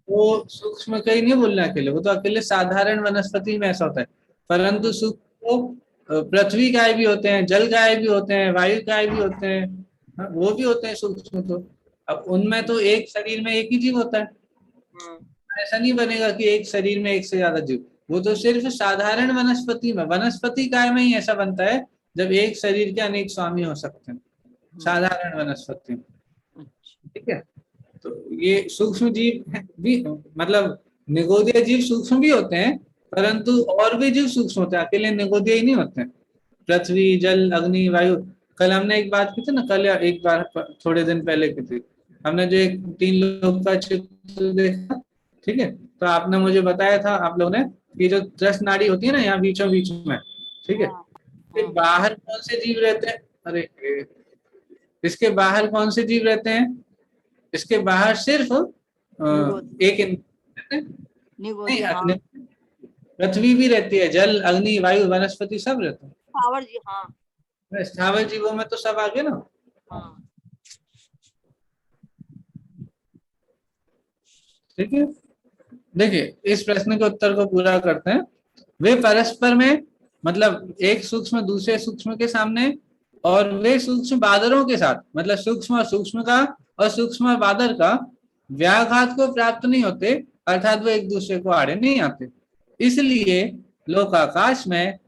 Speaker 1: वो सूक्ष्म का ही नहीं बोलना अकेले, वो तो अकेले साधारण वनस्पति में ऐसा होता है। परंतु सूक्ष्म को पृथ्वी काय भी होते हैं, जल काय भी होते हैं, वायु काय भी होते हैं, हाँ, वो भी होते हैं सूक्ष्म। तो अब उनमें तो एक शरीर में एक ही जीव होता है, ऐसा नहीं बनेगा कि एक शरीर में एक से ज्यादा जीव। वो तो सिर्फ साधारण वनस्पति में, वनस्पति काय में ही ऐसा बनता है जब एक शरीर के अनेक स्वामी हो सकते हैं, साधारण वनस्पति में। ठीक है, तो ये सूक्ष्म जीव भी, मतलब निगोदिया जीव सूक्ष्म भी होते हैं, परंतु और भी जीव सूक्ष्म होते हैं, अकेले निगोदिया ही नहीं होते हैं। पृथ्वी, जल, अग्नि, वायु, कल हमने एक बात की थी ना, कल या एक बार थोड़े दिन पहले की थी, हमने जो एक 3 लोग का चित्र देखा, ठीक है, तो आपने मुझे बताया था, आप लोगों ने, कि जो 10 नाड़ी होती है ना यहाँ बीचों बीच में, ठीक है, बाहर कौन से जीव रहते हैं, अरे इसके बाहर कौन से जीव रहते हैं, इसके बाहर सिर्फ एक नहीं, पृथ्वी भी रहती है, जल, अग्नि, वायु, वनस्पति सब रहते हैं।
Speaker 4: स्थावर जी, हाँ
Speaker 1: स्थावर जीवों में तो सब आ गए ना। ठीक है, देखिए इस प्रश्न के उत्तर को पूरा करते हैं। वे परस्पर में, मतलब एक सूक्ष्म दूसरे सूक्ष्म के सामने, और वे सूक्ष्म बादरों के साथ, मतलब सूक्ष्म और सूक्ष्म का और सूक्ष्म और बादर का व्याघात को प्राप्त नहीं होते, अर्थात वो एक दूसरे को आड़े नहीं आते। इसलिए लोकाकाश में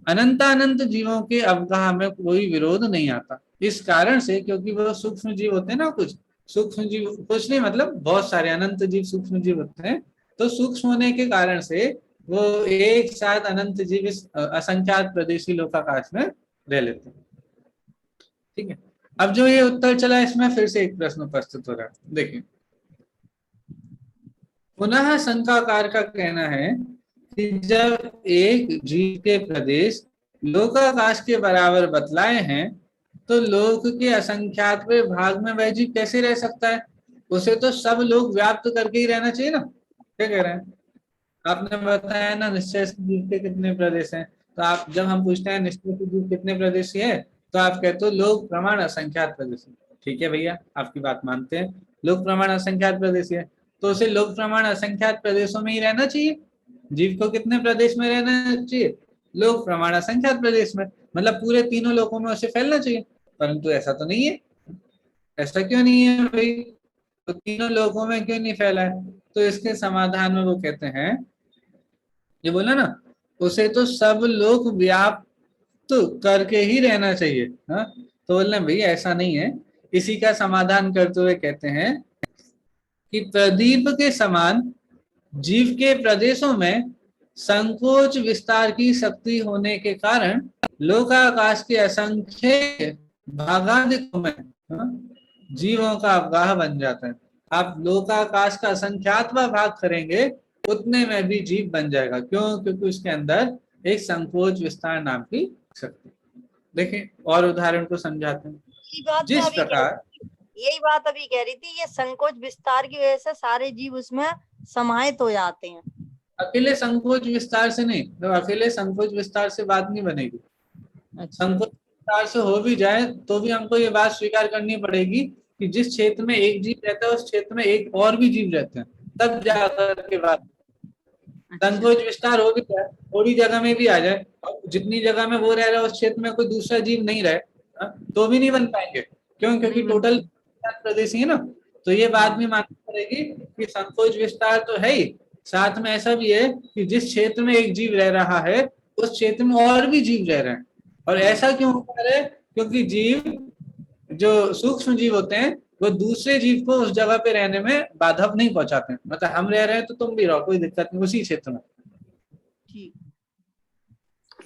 Speaker 1: अनंतानंत जीवों के अवगाह में कोई विरोध नहीं आता। इस कारण से, क्योंकि वो सूक्ष्म जीव होते हैं ना, कुछ सूक्ष्म जीव, कुछ नहीं मतलब बहुत सारे अनंत जीव सूक्ष्म जीव होते हैं, तो सूक्ष्म होने के कारण से वो एक साथ अनंत जीव इस असंख्यात प्रदेशी लोकाकाश में रह लेते हैं। ठीक है, अब जो ये उत्तर चला इसमें फिर से एक प्रश्न उपस्थित हो रहा है। देखिए, पुनः शंकाकार का कहना है कि जब एक जीव के प्रदेश लोकाकाश के बराबर बतलाए हैं, तो लोक के असंख्यातवें भाग में वह जीव कैसे रह सकता है? उसे तो सब लोग व्याप्त करके ही रहना चाहिए ना। क्या कह रहे हैं? आपने बताया ना निश्चय से जीव के कितने प्रदेश हैं, तो आप जब हम पूछते हैं निश्चय से जीव कितने प्रदेशी है, तो आप कहते हो लोक प्रमाण असंख्यात प्रदेशी। ठीक है भैया, आपकी बात मानते हैं, लोक प्रमाण असंख्यात प्रदेशी है, तो उसे लोक प्रमाण असंख्यात प्रदेशों में ही रहना चाहिए। जीव को कितने प्रदेश में रहना चाहिए? लोक प्रमाण असंख्यात प्रदेश में, मतलब पूरे तीनों लोकों में उसे फैलना चाहिए। परंतु ऐसा तो नहीं है। ऐसा क्यों नहीं है भाई? तो तीनों लोकों में क्यों नहीं फैला है? तो इसके समाधान में वो कहते हैं, ये बोला ना, उसे तो सब लोग व्याप्त करके ही रहना चाहिए। हाँ, तो बोलना भाई ऐसा नहीं है। इसी का समाधान करते हुए कहते हैं कि प्रदीप के समान जीव के प्रदेशों में संकोच विस्तार की शक्ति होने के कारण लोकाकाश के असंख्य भागादिकों में जीवों का अवगाह बन जाता है। आप लोकाकाश का असंख्यातवां भाग करेंगे, उतने में भी जीव बन जाएगा। क्यों? क्योंकि उसके अंदर एक संकोच विस्तार नाम की शक्ति। देखिए और उदाहरण को समझाते हैं। जिस प्रकार,
Speaker 4: यही बात अभी कह रही थी, ये संकोच विस्तार की वजह से सारे जीव उसमें समाहित हो जाते हैं।
Speaker 1: अकेले संकोच विस्तार से नहीं, तो अकेले संकोच विस्तार से बात नहीं बनेगी। संकोच विस्तार से हो भी जाए तो भी हमको ये बात स्वीकार करनी पड़ेगी कि जिस क्षेत्र में एक जीव रहता है उस क्षेत्र में एक और भी जीव रहते हैं, तब जाकर के बात। संकोच विस्तार हो भी जाए, थोड़ी जगह में भी आ जाए, और जितनी जगह में वो रह रहा है उस क्षेत्र में कोई दूसरा जीव नहीं रहे, तो भी नहीं बन पाएंगे। क्यों? क्योंकि टोटल प्रदेशी है ना। तो ये बात भी माननी पड़ेगी कि संकोच विस्तार तो है ही, साथ में ऐसा भी है कि जिस क्षेत्र में एक जीव रह रहा है उस क्षेत्र में और भी जीव रह रहे हैं। और ऐसा क्यों हो रहा है? क्योंकि जीव, जो सूक्ष्म जीव होते हैं, वो दूसरे जीव को उस जगह पे रहने में बाधा नहीं पहुंचाते हैं। मतलब हम रह रहे हैं तो तुम भी रहो, कोई दिक्कत नहीं उसी क्षेत्र में।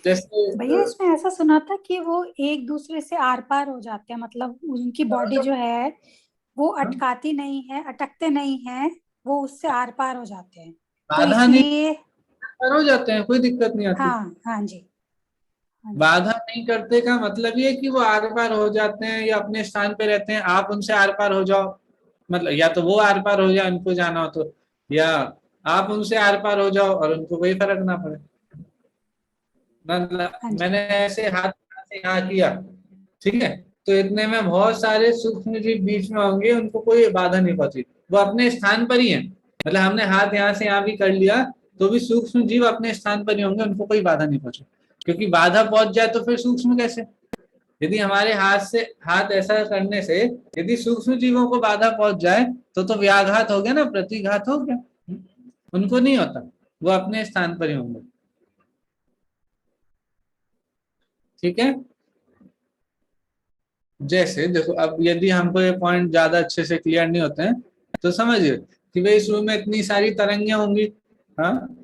Speaker 1: जैसे
Speaker 5: भैया इसमें ऐसा सुना था कि वो एक दूसरे से आर पार हो जाते हैं, मतलब उनकी बॉडी जो है वो अटकाती नहीं है, अटकते नहीं है, वो उससे आर पार हो जाते हैं, तो
Speaker 1: बाधा नहीं
Speaker 5: इसलिए
Speaker 1: हो जाते हैं, कोई दिक्कत नहीं आती।
Speaker 5: हाँ हाँ जी,
Speaker 1: बाधा नहीं करते का मतलब ये कि वो आर पार हो जाते हैं या अपने स्थान पे रहते हैं, आप उनसे आर पार हो जाओ, मतलब या तो वो आर पार हो जाए उनको जाना हो तो, या आप उनसे आर पार हो जाओ और उनको कोई फर्क ना पड़े। मतलब मैंने ऐसे हाथ से यहाँ किया, ठीक है, तो इतने में बहुत सारे सूक्ष्म जीव बीच में होंगे, उनको कोई बाधा नहीं पहुंची, वो अपने स्थान पर ही है। मतलब हमने हाथ यहाँ से यहाँ भी कर लिया तो भी सूक्ष्म जीव अपने स्थान पर ही होंगे, उनको कोई बाधा नहीं पहुंचे। क्योंकि बाधा पहुंच जाए तो फिर सूक्ष्म कैसे? यदि हमारे हाथ से, हाथ ऐसा करने से यदि सूक्ष्म जीवों को बाधा पहुंच जाए तो व्याघात हो गया ना, प्रतिघात हो गया। उनको नहीं होता, वो अपने स्थान पर ही होंगे। ठीक है, जैसे देखो, अब यदि हमको ये पॉइंट ज्यादा अच्छे से क्लियर नहीं होते हैं तो समझिए कि भाई इस रूम में इतनी सारी तरंगें होंगी, हाँ,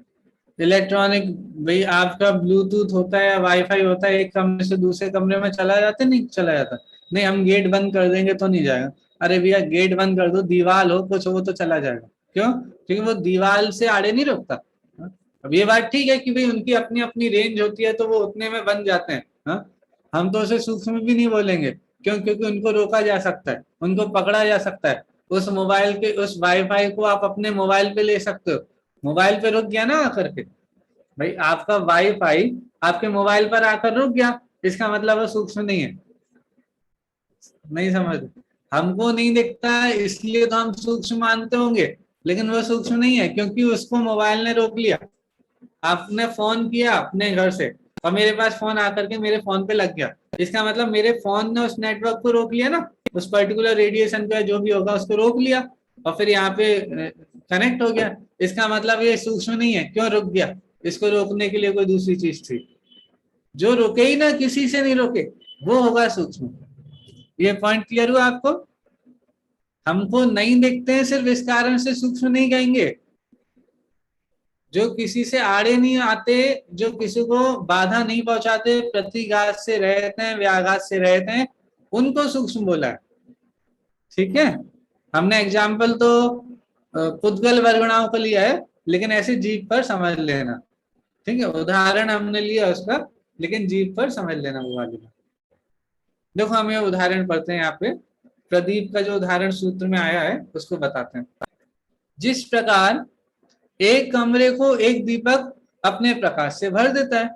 Speaker 1: इलेक्ट्रॉनिक, भाई आपका ब्लूटूथ होता है या वाईफाई होता है, एक कमरे से दूसरे कमरे में चला जाता है, नहीं चला जाता? नहीं, हम गेट बंद कर देंगे तो नहीं जाएगा। अरे भैया गेट बंद कर दो, दीवार हो कुछ हो तो चला जाएगा। क्यों? क्योंकि वो दीवार से आड़े नहीं रुकता। अब ये बात ठीक है कि भाई उनकी अपनी अपनी रेंज होती है तो वो उतने में बन जाते हैं, हाँ, हम तो उसे सूक्ष्म भी नहीं बोलेंगे। क्यों? क्योंकि उनको रोका जा सकता है, उनको पकड़ा जा सकता है। उस मोबाइल के, उस वाईफाई को आप अपने मोबाइल पे ले सकते हो, मोबाइल पे रुक गया ना आकर के, भाई आपका वाईफाई आपके मोबाइल पर आकर रुक गया, इसका मतलब वो सूक्ष्म नहीं है। नहीं समझ? हमको नहीं दिखता है इसलिए तो हम सूक्ष्म मानते होंगे, लेकिन वो सूक्ष्म नहीं है, क्योंकि उसको मोबाइल ने रोक लिया। आपने फोन किया अपने घर से और मेरे पास फोन आकर के मेरे फोन पे लग गया, इसका मतलब मेरे फोन ने उस नेटवर्क को रोक लिया ना, उस पर्टिकुलर रेडिएशन का जो भी होगा उसको रोक लिया और फिर यहाँ पे कनेक्ट हो गया। इसका मतलब ये सूक्ष्म नहीं है। क्यों रुक गया? इसको रोकने के लिए कोई दूसरी चीज थी। जो रुके ही ना, किसी से नहीं रोके, वो होगा सूक्ष्म। ये पॉइंट क्लियर हुआ आपको? हमको नहीं दिखते हैं सिर्फ इस कारण से सूक्ष्म नहीं कहेंगे। जो किसी से आड़े नहीं आते, जो किसी को बाधा नहीं पहुंचाते, प्रतिघात से रहते हैं, व्याघात से रहते हैं, उनको सूक्ष्म बोला है। ठीक है, हमने एग्जाम्पल तो पुद्गल वर्गणाओं को लिया है, लेकिन ऐसे जीव पर समझ लेना। ठीक है, उदाहरण हमने लिया उसका, लेकिन जीव पर समझ लेना वो वाली। देखो हम ये उदाहरण पढ़ते हैं यहाँ पे। प्रदीप का जो उदाहरण सूत्र में आया है उसको बताते हैं। जिस प्रकार एक कमरे को एक दीपक अपने प्रकाश से भर देता है,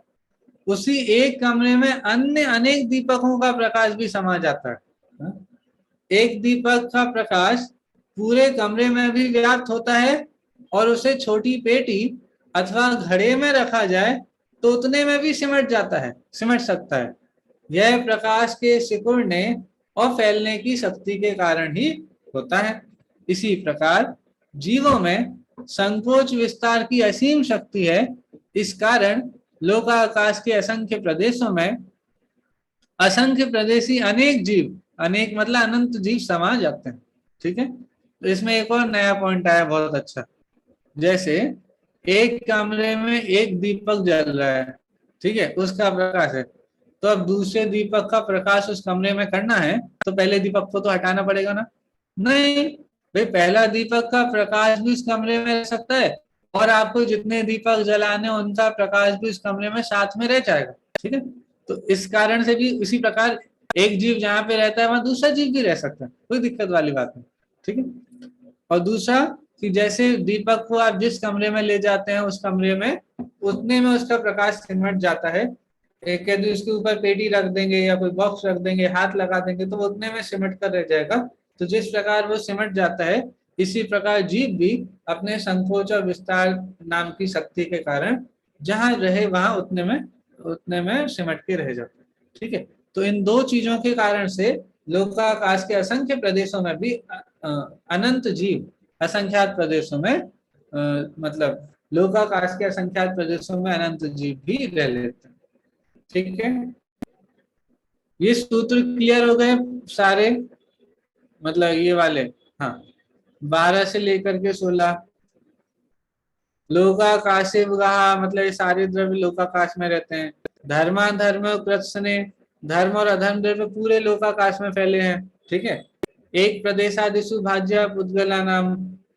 Speaker 1: उसी एक कमरे में अन्य अनेक दीपकों का प्रकाश भी समा जाता है। एक दीपक का प्रकाश पूरे कमरे में भी व्याप्त होता है और उसे छोटी पेटी अथवा घड़े में रखा जाए तो उतने में भी सिमट जाता है, सिमट सकता है। यह प्रकाश के सिकुड़ने और फैलने की शक्ति के कारण ही होता है। इसी प्रकार जीवों में संकोच विस्तार की असीम शक्ति है। इस कारण लोकाकाश के असंख्य प्रदेशों में असंख्य प्रदेशी अनेक जीव, अनेक मतलब अनंत जीव समा जाते हैं। ठीक है, तो इसमें एक और नया पॉइंट आया, बहुत अच्छा। जैसे एक कमरे में एक दीपक जल रहा है, ठीक है, उसका प्रकाश है, तो अब दूसरे दीपक का प्रकाश उस कमरे में करना है तो पहले दीपक को तो हटाना पड़ेगा ना? नहीं भाई, पहला दीपक का प्रकाश भी उस कमरे में रह सकता है और आपको जितने दीपक जलाने उनका प्रकाश भी उस कमरे में साथ में रह जाएगा। ठीक है, तो इस कारण से भी उसी प्रकार एक जीव जहाँ पे रहता है वहां दूसरा जीव भी रह सकता है, कोई दिक्कत वाली बात नहीं। ठीक है, और दूसरा कि जैसे दीपक को आप जिस कमरे में ले जाते हैं उस कमरे में उतने में उसका प्रकाश सिमट जाता है। एक यदि उसके ऊपर पेटी रख देंगे या कोई बॉक्स रख देंगे, हाथ लगा देंगे तो वो उतने में सिमट कर रह जाएगा। तो जिस प्रकार वो सिमट जाता है, इसी प्रकार जीव भी अपने संकोच और विस्तार नाम की शक्ति के कारण जहां रहे वहां उतने में सिमट के रह जाता है। ठीक है, तो इन दो चीजों के कारण से लोकाकाश के असंख्य प्रदेशों में भी अनंत जीव असंख्यात प्रदेशों में मतलब लोकाकाश के असंख्यात प्रदेशों में अनंत जीव भी रह लेते हैं। ठीक है, ये सूत्र क्लियर हो गए सारे, मतलब ये वाले। हाँ, 12 से लेकर के 16। लोकाकाशे वहा, मतलब ये सारे द्रव्य लोकाकाश में रहते हैं। धर्मा धर्म कृत्स्ने, धर्म और अधर्म द्रव्य पूरे लोकाकाश में फैले हैं। ठीक है, एक प्रदेशादिशु भाज्य पुद्गला नाम,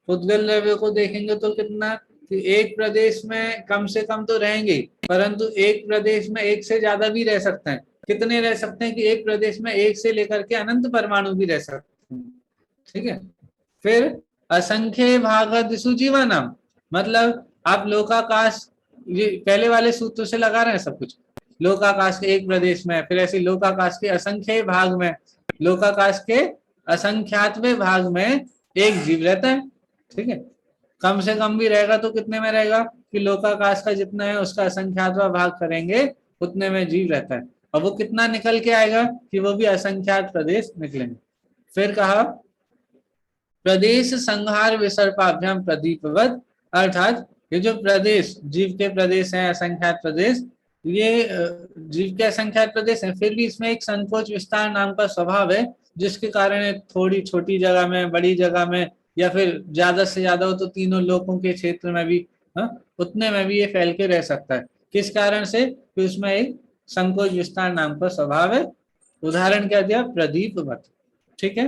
Speaker 1: पुद्गल द्रव्य को देखेंगे तो कितना कि एक प्रदेश में कम से कम तो रहेंगे, परंतु एक प्रदेश में एक से ज्यादा भी रह सकते हैं। कितने रह सकते हैं कि एक प्रदेश में एक से लेकर के अनंत परमाणु भी रह सकते हैं। ठीक है, फिर असंख्य भागदिशु जीवानाम, मतलब आप लोकाकाश, ये पहले वाले सूत्र से लगा रहे हैं सब कुछ। लोकाकाश के एक प्रदेश में, फिर ऐसे लोकाकाश के असंख्य भाग में, लोकाकाश के असंख्यातवें भाग में एक जीव रहता है। ठीक है, कम से कम भी रहेगा तो कितने में रहेगा कि लोकाकाश का जितना है उसका असंख्यातवां भाग करेंगे उतने में जीव रहता है। और वो कितना निकल के आएगा कि वो भी असंख्यात प्रदेश निकलेंगे। फिर कहा प्रदेश संहार विसर्पाभ्याम प्रदीपवत, अर्थात ये जो प्रदेश जीव के प्रदेश हैं असंख्यात प्रदेश, ये जीव के असंख्यात प्रदेश हैं, फिर भी इसमें एक संकोच विस्तार नाम का स्वभाव है, जिसके कारण थोड़ी छोटी जगह में, बड़ी जगह में, या फिर ज्यादा से ज्यादा हो तो तीनों लोकों के क्षेत्र में भी उतने में भी ये फैल के रह सकता है। किस कारण से? कि उसमें एक संकोच विस्तार नाम का स्वभाव है। उदाहरण क्या दिया? प्रदीपवत। ठीक है,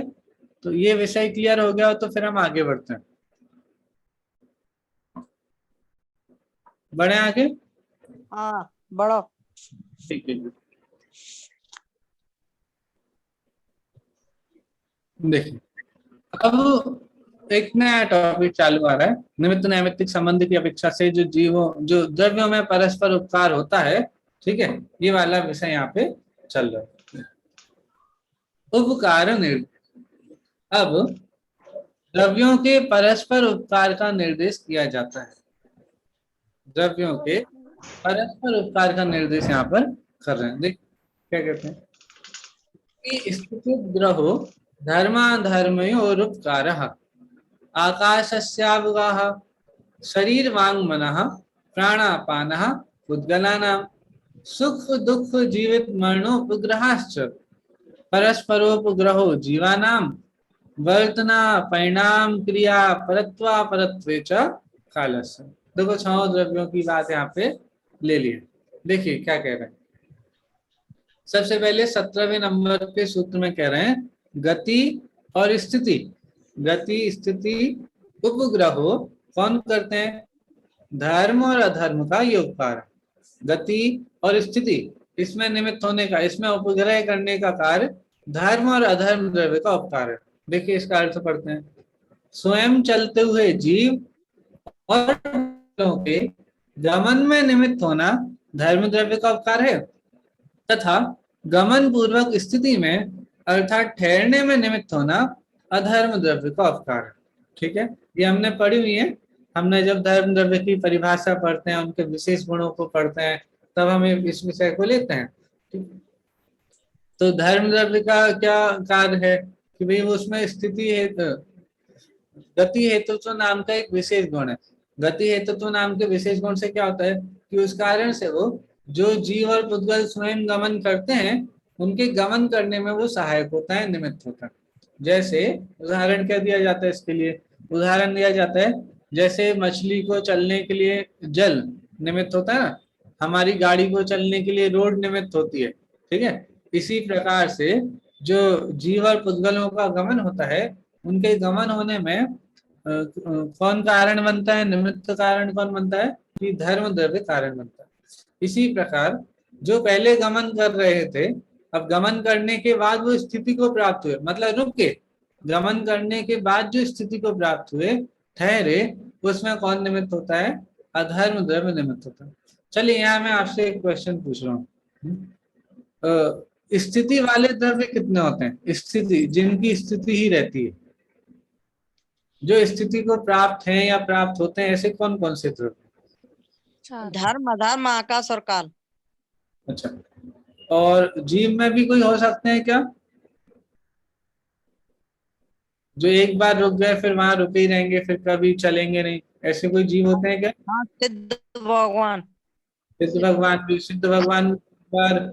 Speaker 1: तो ये विषय क्लियर हो गया तो फिर हम आगे बढ़ते हैं। बढ़े आगे?
Speaker 4: हाँ बढ़ो।
Speaker 1: ठीक है, देखिए अब एक नया टॉपिक चालू आ रहा है। निमित्त नैमित्तिक संबंध की अपेक्षा से जो जीवों, जो द्रव्यों में परस्पर उपकार होता है, ठीक है, ये वाला विषय यहाँ पे चल रहा है। उपकार निर्णय। अब द्रव्यों के परस्पर उपकार का निर्देश किया जाता है। द्रव्यों के परस्पर उपकार का निर्देश यहाँ पर कर रहे हैं। देख क्या कहते हैं कि स्थिति ग्रहो धर्माधर्मयोर उपकारः आकाशस्यावगाः शरीर वांग मनः प्राणापानः उद्गलानां सुख दुख जीवित मरणोपग्रहाश्च परस्परोपग्रहो जीवानां वर्तना परिणाम क्रिया परत्वा परत्वे च कालस्य। देखो 6 द्रव्यों की बात यहाँ पे ले लिए। देखिए क्या कह रहे हैं। सबसे पहले 17वें नंबर के सूत्र में कह रहे हैं गति और स्थिति। गति स्थिति उपग्रहो कौन करते हैं? धर्म और अधर्म का ये उपकार। गति और स्थिति इसमें निमित्त होने का, इसमें उपग्रह करने का कार्य धर्म और अधर्म द्रव्य का उपकार है। देखिए इसका अर्थ पढ़ते हैं। स्वयं चलते हुए जीव और के गमन में निमित्त होना धर्म द्रव्य का उपकार है तथा गमन पूर्वक स्थिति में अर्थात ठहरने में निमित्त होना अधर्म द्रव्य का उपकार है। ठीक है, ये हमने पढ़ी हुई है। हमने जब धर्म द्रव्य की परिभाषा पढ़ते हैं, उनके विशेष गुणों को पढ़ते हैं, तब हम इस विषय को लेते हैं। तो धर्म द्रव्य का क्या कार्य है कि भाई उसमें स्थिति है, गति हेतुत्व नाम का एक विशेष गुण है। गति हेतुत्व नाम के विशेष गुण से क्या होता है कि उस कारण से वो जो जीव और पुद्गल स्वयं गमन करते हैं, उनके गमन करने में वो सहायक होता है, निमित्त होता है। जैसे उदाहरण क्या दिया जाता है इसके लिए? उदाहरण दिया जाता है जैसे मछली को चलने के लिए जल निमित्त होता है ना, हमारी गाड़ी को चलने के लिए रोड निमित्त होती है। ठीक है, इसी प्रकार से जो जीव और पुद्गलों का गमन होता है, उनके गमन होने में कौन कारण बनता है? निमित्त कारण कौन बनता है? कि धर्म द्रव्य कारण बनता है। इसी प्रकार जो पहले गमन कर रहे थे, अब गमन करने के बाद वो स्थिति को प्राप्त हुए, मतलब रुक के गमन करने के बाद जो स्थिति को प्राप्त हुए, ठहरे, उसमें कौन निमित्त होता है? अधर्म द्रव्य निमित्त होता है। चलिए यहाँ मैं आपसे एक क्वेश्चन पूछ रहा हूँ। स्थिति वाले द्रव्य कितने होते हैं? स्थिति, जिनकी स्थिति ही रहती है, जो स्थिति को प्राप्त है या प्राप्त होते हैं, ऐसे कौन कौन से द्रव्य?
Speaker 4: धर्म अधर्म आकाश और काल।
Speaker 1: अच्छा, और जीव में भी कोई हो सकते हैं क्या जो एक बार रुक गए फिर वहां रुके ही रहेंगे, फिर कभी चलेंगे नहीं? ऐसे कोई जीव होते हैं क्या?
Speaker 4: हाँ, सिद्ध भगवान।
Speaker 1: सिद्ध भगवान भी, सिद्ध भगवान बार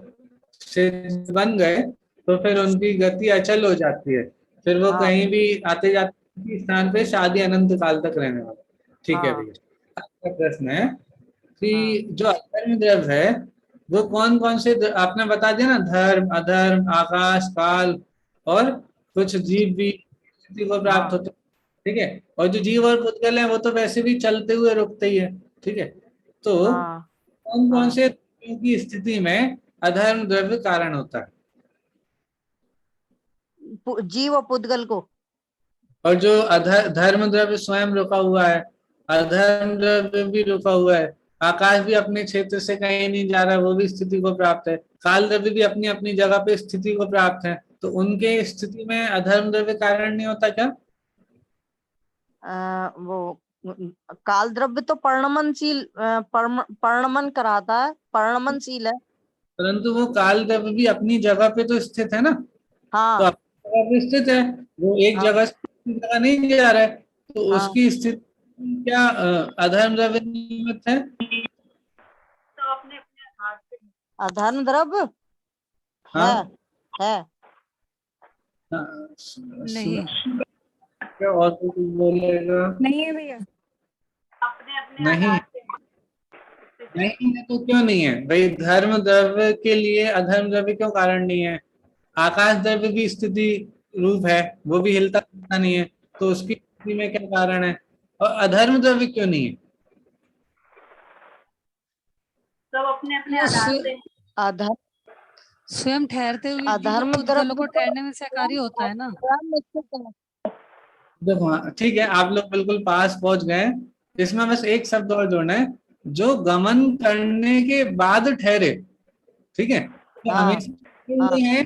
Speaker 1: सिद्ध बन गए तो फिर उनकी गति अचल हो जाती है, फिर वो कहीं भी आते जाते स्थान पे शादी अनंत काल तक रहने वाला। ठीक है भैया, आपका प्रश्न है कि जो अधर्म द्रव्य है वो कौन कौन से आपने बता दिया ना, धर्म अधर्म आकाश काल और कुछ जीव भी स्थिति को प्राप्त होते हैं। ठीक है, और जो जीव और पुद्गल है वो तो वैसे भी चलते हुए रुकते ही है। ठीक है, तो कौन कौन से की स्थिति में अधर्म द्रव्य कारण होता है?
Speaker 4: जीव और पुद्गल को।
Speaker 1: और जो धर्म द्रव्य स्वयं रुका हुआ है, अधर्म द्रव्य भी रुका हुआ है, आकाश भी अपने क्षेत्र से कहीं नहीं जा रहा, वो भी स्थिति को प्राप्त है, काल द्रव्य भी अपनी अपनी जगह पे स्थिति को प्राप्त है, तो उनके स्थिति में अधर्म द्रव्य कारण नहीं होता क्या?
Speaker 4: वो काल द्रव्य तो परिणमनशील, परिणमन कराता है, परिणमनशील है, परंतु
Speaker 1: वो काल द्रव्य भी अपनी जगह पे तो स्थित है ना।
Speaker 4: हाँ,
Speaker 1: तो अपनी जगह पे स्थित है, वो एक जगह से दूसरी जगह नहीं जा रहा है, तो उसकी स्थिति क्या अधर्म द्रव्य निमित्त है?
Speaker 3: तो अपने अपने हाथ से
Speaker 4: अधर्म द्रव्य है
Speaker 5: नहीं
Speaker 1: क्या और कुछ बोलेगा?
Speaker 5: नहीं है भैया,
Speaker 3: अपने अपने
Speaker 1: नहीं
Speaker 3: हाथ से
Speaker 1: नहीं है तो क्यों नहीं है भाई? धर्म द्रव्य के लिए अधर्म द्रव्य क्यों कारण नहीं है? आकाश द्रव्य भी स्थिति रूप है, वो भी हिलता डुलता नहीं है, तो उसकी स्थिति में क्या कारण है? और अधर्म द्रव्य क्यों नहीं है?
Speaker 3: सब अपने अपने आधार से
Speaker 4: अधर्म
Speaker 6: स्वयं ठहरते हुए
Speaker 4: अधर्म
Speaker 6: पुद्गलों को ठहरने में सहकारी होता है ना।
Speaker 1: देखो हाँ, ठीक है, आप लोग बिल्कुल पास पहुंच गए। इसमें बस एक शब्द और जोड़ना है, जो गमन करने के बाद ठहरे। ठीक है, तो हमेशा है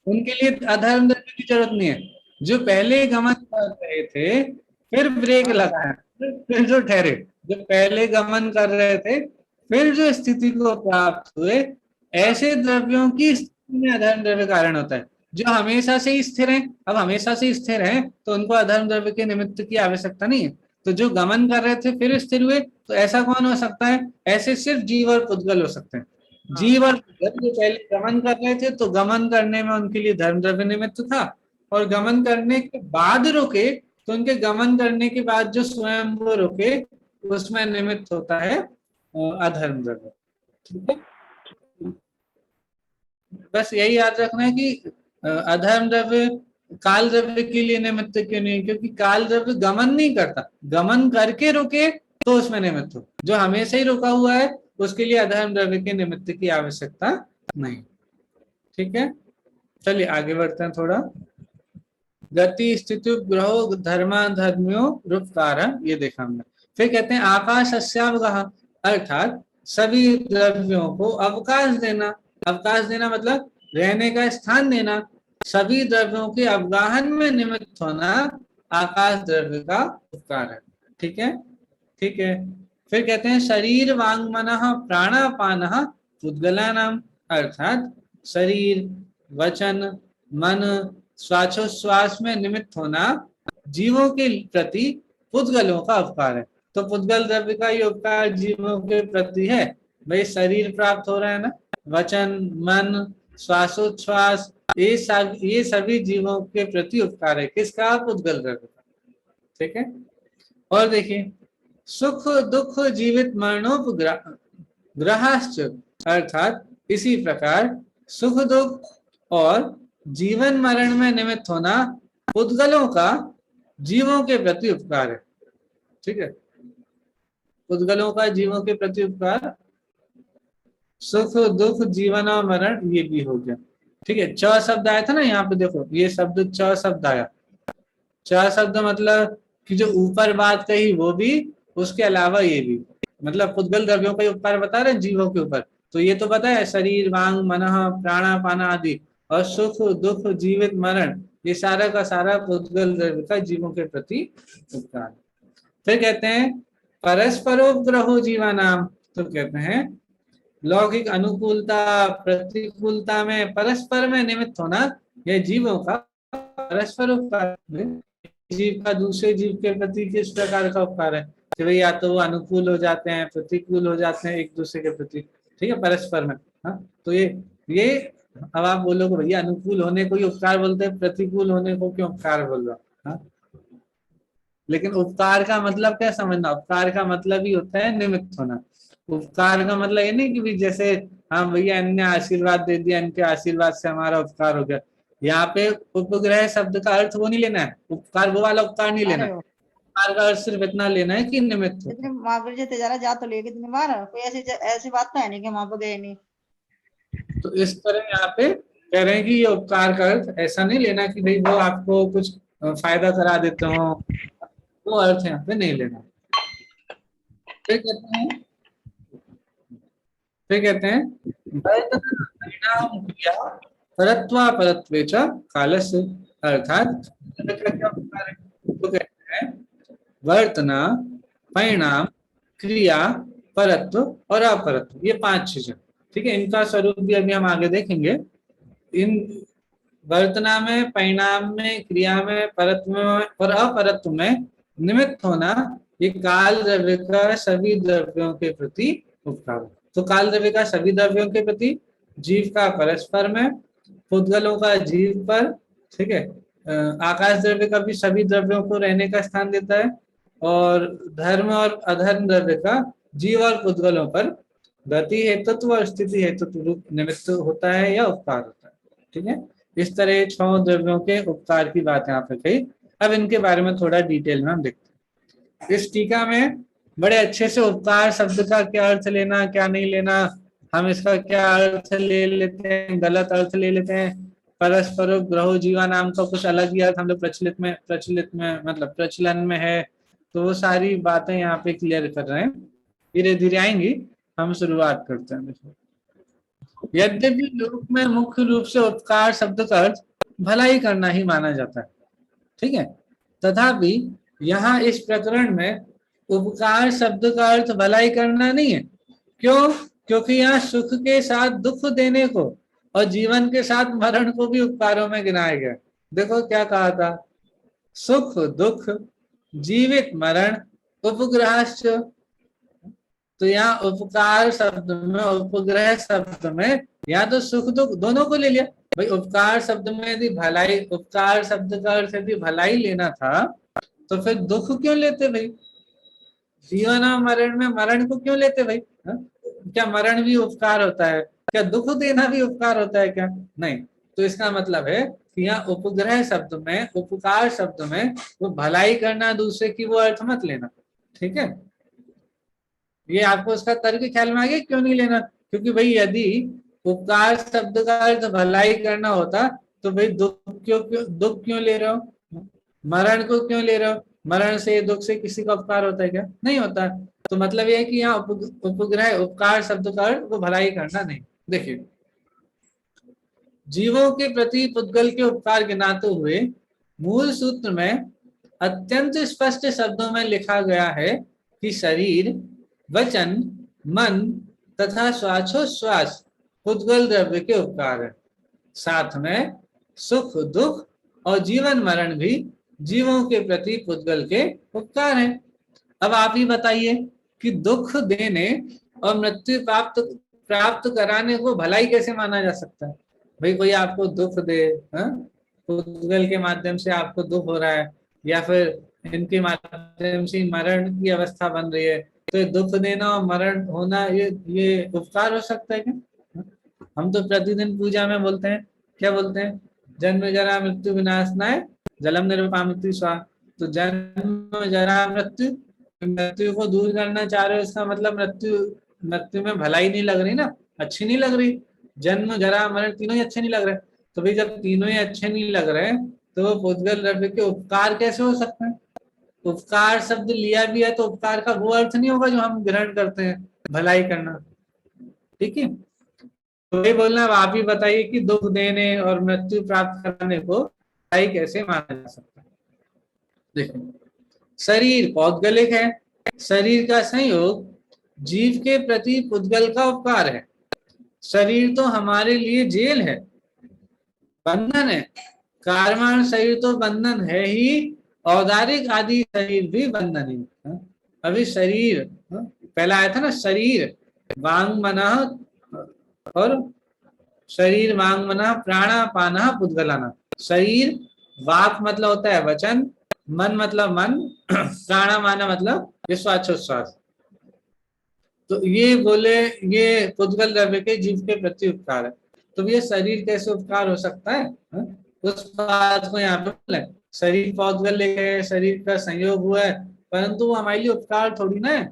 Speaker 1: उनके लिए अधर्म द्रव्य की जरूरत नहीं है। जो पहले गमन कर रहे थे फिर ब्रेक लगाया, फिर जो ठहरे, जो पहले गमन कर रहे थे फिर जो स्थिति को प्राप्त हुए, ऐसे द्रव्यों की स्थिति में अधर्म द्रव्य कारण होता है। जो हमेशा से ही स्थिर हैं, अब हमेशा से स्थिर हैं तो उनको अधर्म द्रव्य के निमित्त की आवश्यकता नहीं है। तो जो गमन कर रहे थे फिर स्थिर हुए, तो ऐसा कौन हो सकता है? ऐसे सिर्फ जीव और पुद्गल हो सकते हैं। जीव और पुद्गल जो पहले गमन कर रहे थे तो गमन करने में उनके लिए धर्म द्रव्य निमित्त था, और गमन करने के बाद रुके तो उनके गमन करने के बाद जो स्वयं वो रुके उसमें निमित्त होता है अधर्म द्रव्य। ठीक है, बस यही याद रखना है कि अधर्म द्रव्य काल द्रव्य के लिए निमित्त क्यों नहीं, क्योंकि काल द्रव्य गमन नहीं करता, गमन करके रुके तो उसमें निमित्त हो। जो हमेशा ही रुका हुआ है उसके लिए अधर्म द्रव्य के निमित्त की आवश्यकता नहीं। ठीक है, चलिए आगे बढ़ते हैं थोड़ा। गति स्थिति ग्रहो धर्मा धर्मियों रूपकार, ये देखा हमने। फिर कहते हैं आकाशस्यावगाह, अर्थात सभी द्रव्यों को अवकाश देना। अवकाश देना मतलब रहने का स्थान देना। सभी द्रव्यों के अवगाहन में निमित्त होना आकाश द्रव्य का उपकार है। ठीक है, ठीक है। फिर कहते हैं शरीर वांग मनः प्राणापानः पुद्गलानाम, अर्थात शरीर वचन मन श्वासोश्वास में निमित्त होना जीवों के प्रति पुद्गलों का उपकार है। तो पुद्गल द्रव्य का ये उपकार जीवों के प्रति है। भाई शरीर प्राप्त हो रहा है ना, वचन मन श्वासोच्छ्वास ये सभी जीवों के प्रति उपकार है। किसका? पुद्गल द्रव्य का। ठीक है, और देखिए सुख दुख जीवित मरणोपग्रहाश्च, अर्थात इसी प्रकार सुख दुख और जीवन मरण में निमित्त होना पुद्गलों का जीवों के प्रति उपकार है। ठीक है, पुद्गलों का जीवों के प्रति उपकार, सुख दुख जीवन और मरण, ये भी हो गया। ठीक है, च शब्द आया था ना यहाँ पे, देखो ये शब्द च शब्द आया। च शब्द मतलब कि जो ऊपर बात कही वो भी, उसके अलावा ये भी, मतलब पुद्गल द्रव्यों का उपकार बता रहे हैं जीवों के ऊपर। तो ये तो पता है शरीर वांग मनः प्राणापान आदि, और सुख दुख जीवित मरण, ये सारा का सारा पुद्गल द्रव्य का जीवों के प्रति उपकार। फिर कहते हैं परस्परोपग्रहो जीवानाम, तो कहते हैं लौकिक अनुकूलता प्रतिकूलता में परस्पर में निमित्त होना यह जीवों का परस्पर उपकार। जीव का दूसरे जीव के प्रति किस प्रकार का उपकार है कि भाई या तो वो अनुकूल हो जाते हैं प्रतिकूल हो जाते हैं एक दूसरे के प्रति। ठीक है, परस्पर में। हाँ, तो ये अब आप बोलोगे भैया अनुकूल होने को ही उपकार बोलते हैं, प्रतिकूल होने को क्यों उपकार बोल रहा? हाँ, लेकिन उपकार का मतलब क्या समझना? उपकार का मतलब ही होता है निमित्त होना। उपकार का मतलब ये नहीं कि भी जैसे हाँ भैया अन्य आशीर्वाद दे दिया, इनके आशीर्वाद से हमारा उपकार हो गया। यहाँ पे उपग्रह शब्द का अर्थ वो नहीं लेना है, उपकार वो वाला उपकार नहीं लेना है। उपकार का अर्थ सिर्फ इतना लेना है कि निमित्त हो।
Speaker 4: वहां पर जैसे जरा जा तो लेके कितनी बार कोई ऐसी बात तो है नहीं कि वहां पर गए नहीं।
Speaker 1: तो इस तरह यहाँ पे कह रहे हैं कि ये उपकार का अर्थ ऐसा नहीं लेना कि भाई वो आपको कुछ फायदा करा देते हो, वो अर्थ यहाँ पे नहीं लेना। फिर कहते हैं परत्वा परत्वे च कालस्य, अर्थात तो कहते हैं वर्तना परिणाम क्रिया परत्व और अपरत्व, ये 5 चीजें। ठीक है, इनका स्वरूप भी अभी हम आगे देखेंगे। इन वर्तना में, परिणाम में, क्रिया में, परत्व में और अपरत्व में निमित्त होना ये काल द्रव्य का सभी द्रव्यों के प्रति उपकार। तो काल द्रव्य का सभी द्रव्यों के प्रति, जीव का परस्पर में, पुद्गलों का जीव पर। ठीक है, आकाश द्रव्य का भी सभी द्रव्यों को रहने का स्थान देता है, और धर्म और अधर्म द्रव्य का जीव और पुद्गलों पर गति हेतुत्व और स्थिति हेतुत्व रूप निमित्त होता है या उपकार होता है। ठीक है, इस तरह 6 द्रव्यों के उपकार की बात यहाँ पे कही। अब इनके बारे में थोड़ा डिटेल में हम देखते हैं। इस टीका में बड़े अच्छे से उपकार शब्द का क्या अर्थ लेना क्या नहीं लेना, हम इसका क्या अर्थ ले लेते हैं, गलत अर्थ ले लेते हैं। परस्पर ग्रहो जीवा नाम का कुछ अलग ही अर्थ हम लोग प्रचलित में मतलब प्रचलन में है, तो वो सारी बातें यहाँ पे क्लियर कर रहे हैं। धीरे धीरे आएंगी, हम शुरुआत करते हैं। यद्यपि लोक में मुख्य रूप से उपकार शब्द का अर्थ भलाई करना ही माना जाता है, ठीक है, तथापि यहाँ इस प्रकरण में उपकार शब्द का अर्थ भलाई करना नहीं है। क्यों? क्योंकि यहाँ सुख के साथ दुख देने को और जीवन के साथ मरण को भी उपकारों में गिनाया गया। देखो क्या कहा था, सुख दुख जीवित मरण उपग्रहाश्च। तो यहाँ उपकार शब्द में, उपग्रह शब्द में या तो सुख दुख दोनों को ले लिया। भाई उपकार शब्द में यदि भलाई, उपकार शब्द का अर्थ यदि भलाई लेना था तो फिर दुख क्यों लेते भाई? जीवन और मरण में मरण को क्यों लेते भाई? क्या मरण भी उपकार होता है? क्या दुख देना भी उपकार होता है क्या? नहीं। तो इसका मतलब है कि यहाँ उपग्रह शब्द में, उपकार शब्द में वो भलाई करना दूसरे की, वो अर्थ मत लेना। ठीक है, ये आपको उसका तर्क ख्याल में आ गया क्यों नहीं लेना? क्योंकि भाई यदि उपकार शब्द का अर्थ भलाई करना होता तो भाई दुख क्यों ले रहे हो? मरण को क्यों ले रहे हो? मरण से, दुख से किसी का उपकार होता है क्या? नहीं होता। तो मतलब यह है कि यहाँ उपग्रह, उपकार शब्द का अर्थ वो भलाई करना नहीं। देखिए, जीवों के प्रति पुद्गल के उपकार गिनाते हुए मूल सूत्र में अत्यंत स्पष्ट शब्दों में लिखा गया है कि शरीर, वचन, मन तथा श्वासोश्वास पुद्गल द्रव्य के उपकार है। साथ में सुख दुख और जीवन मरण भी जीवों के प्रति पुद्गल के उपकार है। अब आप ही बताइए कि दुख देने और मृत्यु प्राप्त कराने को भलाई कैसे माना जा सकता है? भाई कोई आपको दुख दे, पुद्गल के माध्यम से आपको दुख हो रहा है, या फिर इनके माध्यम से मरण की अवस्था बन रही है, तो दुख देना और मरण होना ये उपकार हो सकता है क्या? हम तो प्रतिदिन पूजा में बोलते हैं, क्या बोलते हैं? जन्म जरा मृत्यु विनाशनाय जलम निरूपामिति स्वाहा। तो जन्म जरा मृत्यु, मृत्यु को दूर करना चाह रहे हो, इसका मतलब मृत्यु में भलाई नहीं लग रही ना, अच्छी नहीं लग रही। जन्म जरा मरण तीनों ही अच्छे नहीं लग रहे। तो भाई जब तीनों ही अच्छे नहीं लग रहे तो वो पुद्गल द्रव्य के उपकार कैसे हो सकते हैं? उपकार शब्द लिया भी है तो उपकार का वो अर्थ नहीं होगा जो हम ग्रहण करते हैं, भलाई करना। ठीक है, तो ये बोलना, आप ही बताइए कि दुख देने और मृत्यु प्राप्त करने को भलाई कैसे माना जा सकता है? देखो, शरीर पौद्गलिक है, शरीर का संयोग जीव के प्रति पुद्गल का उपकार है। शरीर तो हमारे लिए जेल है, बंधन है। कार्यमान शरीर तो बंधन है ही, औदारिक आदि शरीर भी बंधन है। अभी शरीर पहला आया था ना, शरीर वांग मना और शरीर वांग मना प्राणापाना पुद्गलाना। शरीर वाक मतलब होता है वचन, मन मतलब मन, प्राणापाना मतलब श्वासोच्छ्वास। तो ये बोले ये पुद्गल द्रव्य के जीव के प्रति उपकार है। तो ये शरीर कैसे उपकार हो सकता है? उस बात को यहाँ पे बोले, शरीर पौद्गल है, शरीर का संयोग हुआ है, परंतु वो हमारे लिए उपकार थोड़ी ना है।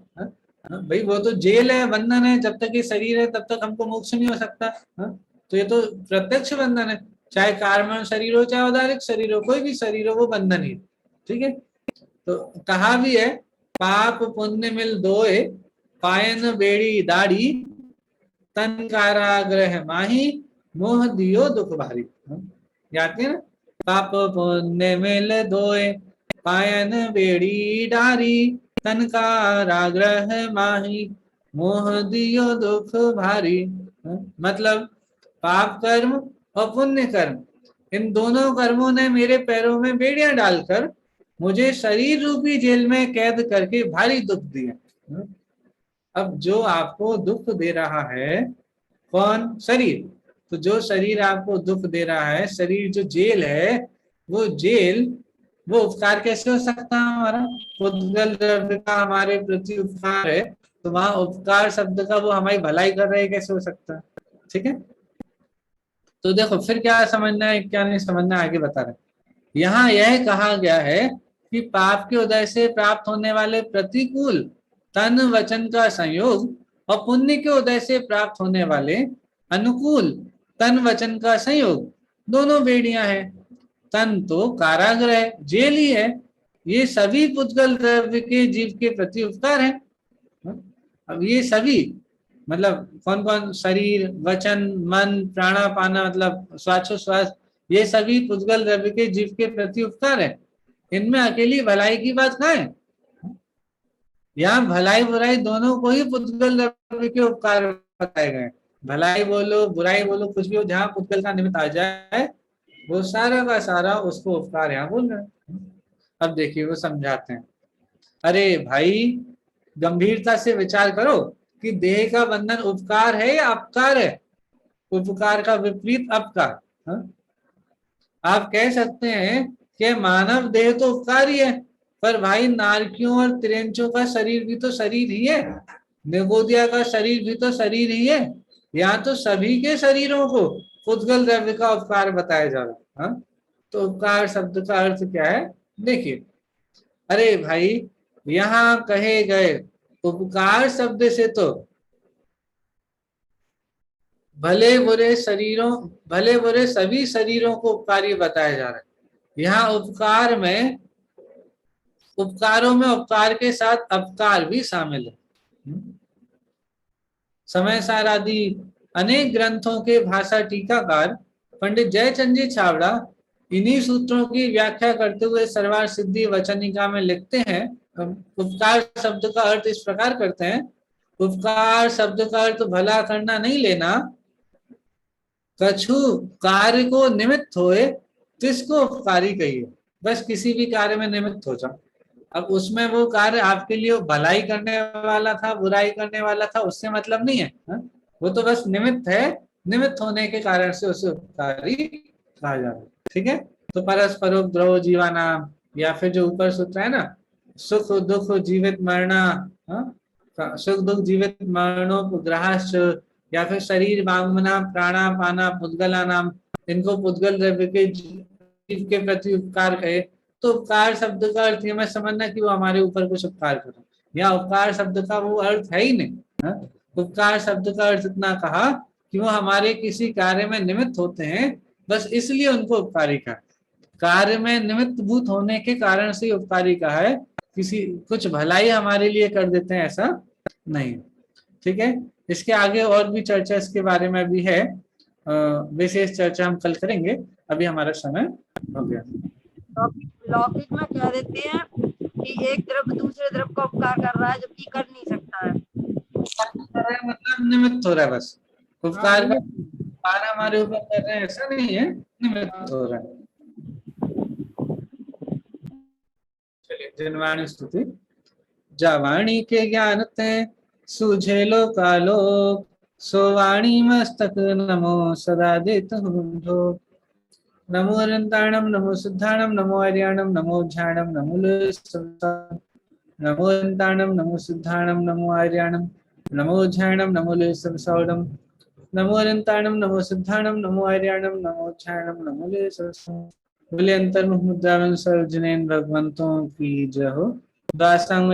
Speaker 1: भाई वो तो जेल है, बंधन है। जब तक ये शरीर है तब तक हमको मोक्ष नहीं हो सकता। तो ये तो प्रत्यक्ष बंधन है, चाहे कार्यमान शरीर हो चाहे औदारिक शरीर हो, कोई भी शरीर हो वो बंधन ही। ठीक है, तो कहा भी है, पाप पुण्य मिल दोए, पायन बेड़ी दाढ़ी, तन काराग्रह माही, मोह दियो दुख भारी। याद है ना, पाप पुण्य मिल दोए, पायन बेड़ी डारी, तन काराग्रह माही, मोह दियो दुख भारी। मतलब पाप कर्म और पुण्य कर्म, इन दोनों कर्मों ने मेरे पैरों में बेड़ियां डालकर मुझे शरीर रूपी जेल में कैद करके भारी दुख दिया। अब जो आपको दुख दे रहा है कौन? शरीर। तो जो शरीर आपको दुख दे रहा है, शरीर जो जेल है, वो जेल, वो उपकार कैसे हो सकता है? हमारा पुद्गल द्रव्य का हमारे प्रति उपकार है, तो वहां उपकार शब्द का वो हमारी भलाई कर रहे हैं, कैसे हो सकता है? ठीक है, तो देखो फिर क्या समझना है क्या नहीं समझना, आगे बता रहे। यहाँ यह कहा गया है कि पाप के उदय से प्राप्त होने वाले प्रतिकूल तन वचन का संयोग और पुण्य के उदय से प्राप्त होने वाले अनुकूल तन वचन का संयोग दोनों बेड़ियां हैं। तन तो कारागृह जेल ही है, ये सभी पुद्गल द्रव्य के जीव के प्रति उपकार है। अब ये सभी मतलब कौन कौन? शरीर, वचन, मन, प्राणापाना मतलब श्वासोश्वास, ये सभी पुद्गल द्रव्य के जीव के प्रति उपकार है। इनमें अकेली भलाई की बात कहाँ है? यहाँ भलाई बुराई दोनों को ही पुद्गल द्रव्य के उपकार बताए गए। भलाई बोलो बुराई बोलो कुछ भी हो, जहाँ पुद्गल का निमित्त आ जाए वो सारा का सारा उसको उपकार यहाँ बोल रहे हैं। अब देखिए वो समझाते हैं, अरे भाई गंभीरता से विचार करो कि देह का बंधन उपकार है या अपकार है? उपकार का विपरीत अपकार। आप कह सकते हैं कि मानव देह तो उपकारी है, पर भाई नारकियों और त्रियंचों का शरीर भी तो शरीर ही है, निगोदिया का शरीर भी तो शरीर ही है। यहाँ तो सभी के शरीरों को पुद्गल द्रव्य का उपकार बताया जा रहा है। तो उपकार शब्द का अर्थ क्या है देखिए, अरे भाई यहाँ कहे गए उपकार शब्द से तो भले बुरे सभी शरीरों को उपकारी बताया जा रहा है। यहाँ उपकारों में उपकार के साथ अपकार भी शामिल है। समय सार आदि अनेक ग्रंथों के भाषा टीकाकार पंडित जयचंद जी छाबड़ा इन्हीं सूत्रों की व्याख्या करते हुए सर्वार्थ सिद्धि वचनिका में लिखते हैं, उपकार शब्द का अर्थ इस प्रकार करते हैं, उपकार शब्द का अर्थ भला करना नहीं लेना, कछु कार्य को निमित्त होए तिसको उपकारी कहिए। बस किसी भी कार्य में निमित्त हो जाओ। अब उसमें वो कार्य आपके लिए भलाई करने वाला था बुराई करने वाला था उससे मतलब नहीं है, वो तो बस निमित्त है, निमित्त होने के कारण से उसे उपकारी कहा जा रहा है। ठीक है, तो परस्परोपद्रव जीवाना, या फिर जो ऊपर सूत्र है ना, सुख दुख जीवित मरना, सुख दुख जीवित मरणोपग्रहाश्च, या फिर शरीर वांगमना प्राणा पाना पुद्गला नाम, इनको पुद्गल द्रव्य के जीव के प्रति उपकार कहे। तो उपकार शब्द का अर्थ ये मैं समझना कि वो हमारे ऊपर कुछ उपकार करे, या उपकार शब्द का वो अर्थ है ही नहीं। उपकार शब्द का अर्थ इतना कहा कि वो हमारे किसी कार्य में निमित्त होते हैं, बस इसलिए उनको उपकारी कहा। कार्य में निमित्त भूत होने के कारण से उपकारी कहा है, किसी कुछ भलाई हमारे लिए कर देते हैं ऐसा नहीं। ठीक है, इसके आगे और भी चर्चा इसके बारे में भी है, विशेष चर्चा हम कल करेंगे। अभी हमारा समय हो गया।
Speaker 4: लौकिक में कह देते हैं कि एक द्रव्य दूसरे द्रव्य का उपकार कर रहा है जबकि कर नहीं सकता है,
Speaker 1: मतलब निमित्त हो रहा है, बस उपकार का उपकार हमारे ऊपर कर रहे हैं ऐसा नहीं है, निमित्त हो रहा है। चलिए जिनवाणी स्तुति। जावाणी के ज्ञान ते सूझे लोकालोक, सोवाणी मस्तक नमो सदा देत हूँ। नमो अनंताणम नमो सिद्धाणम नमो आर्याणम नमो ध्यानम नमो नमो अनंताणम नमो सिद्धाणम नमो आर्याणम नमो ध्यानम नमो लेसौडम नमो अनंताणम नमो सिद्धाणम नमो आर्याणम नमो ध्यानम नमो बोले अंतर्मुख मुद्रा में सर्वजनेन भगवंतों की जय हो। दासांग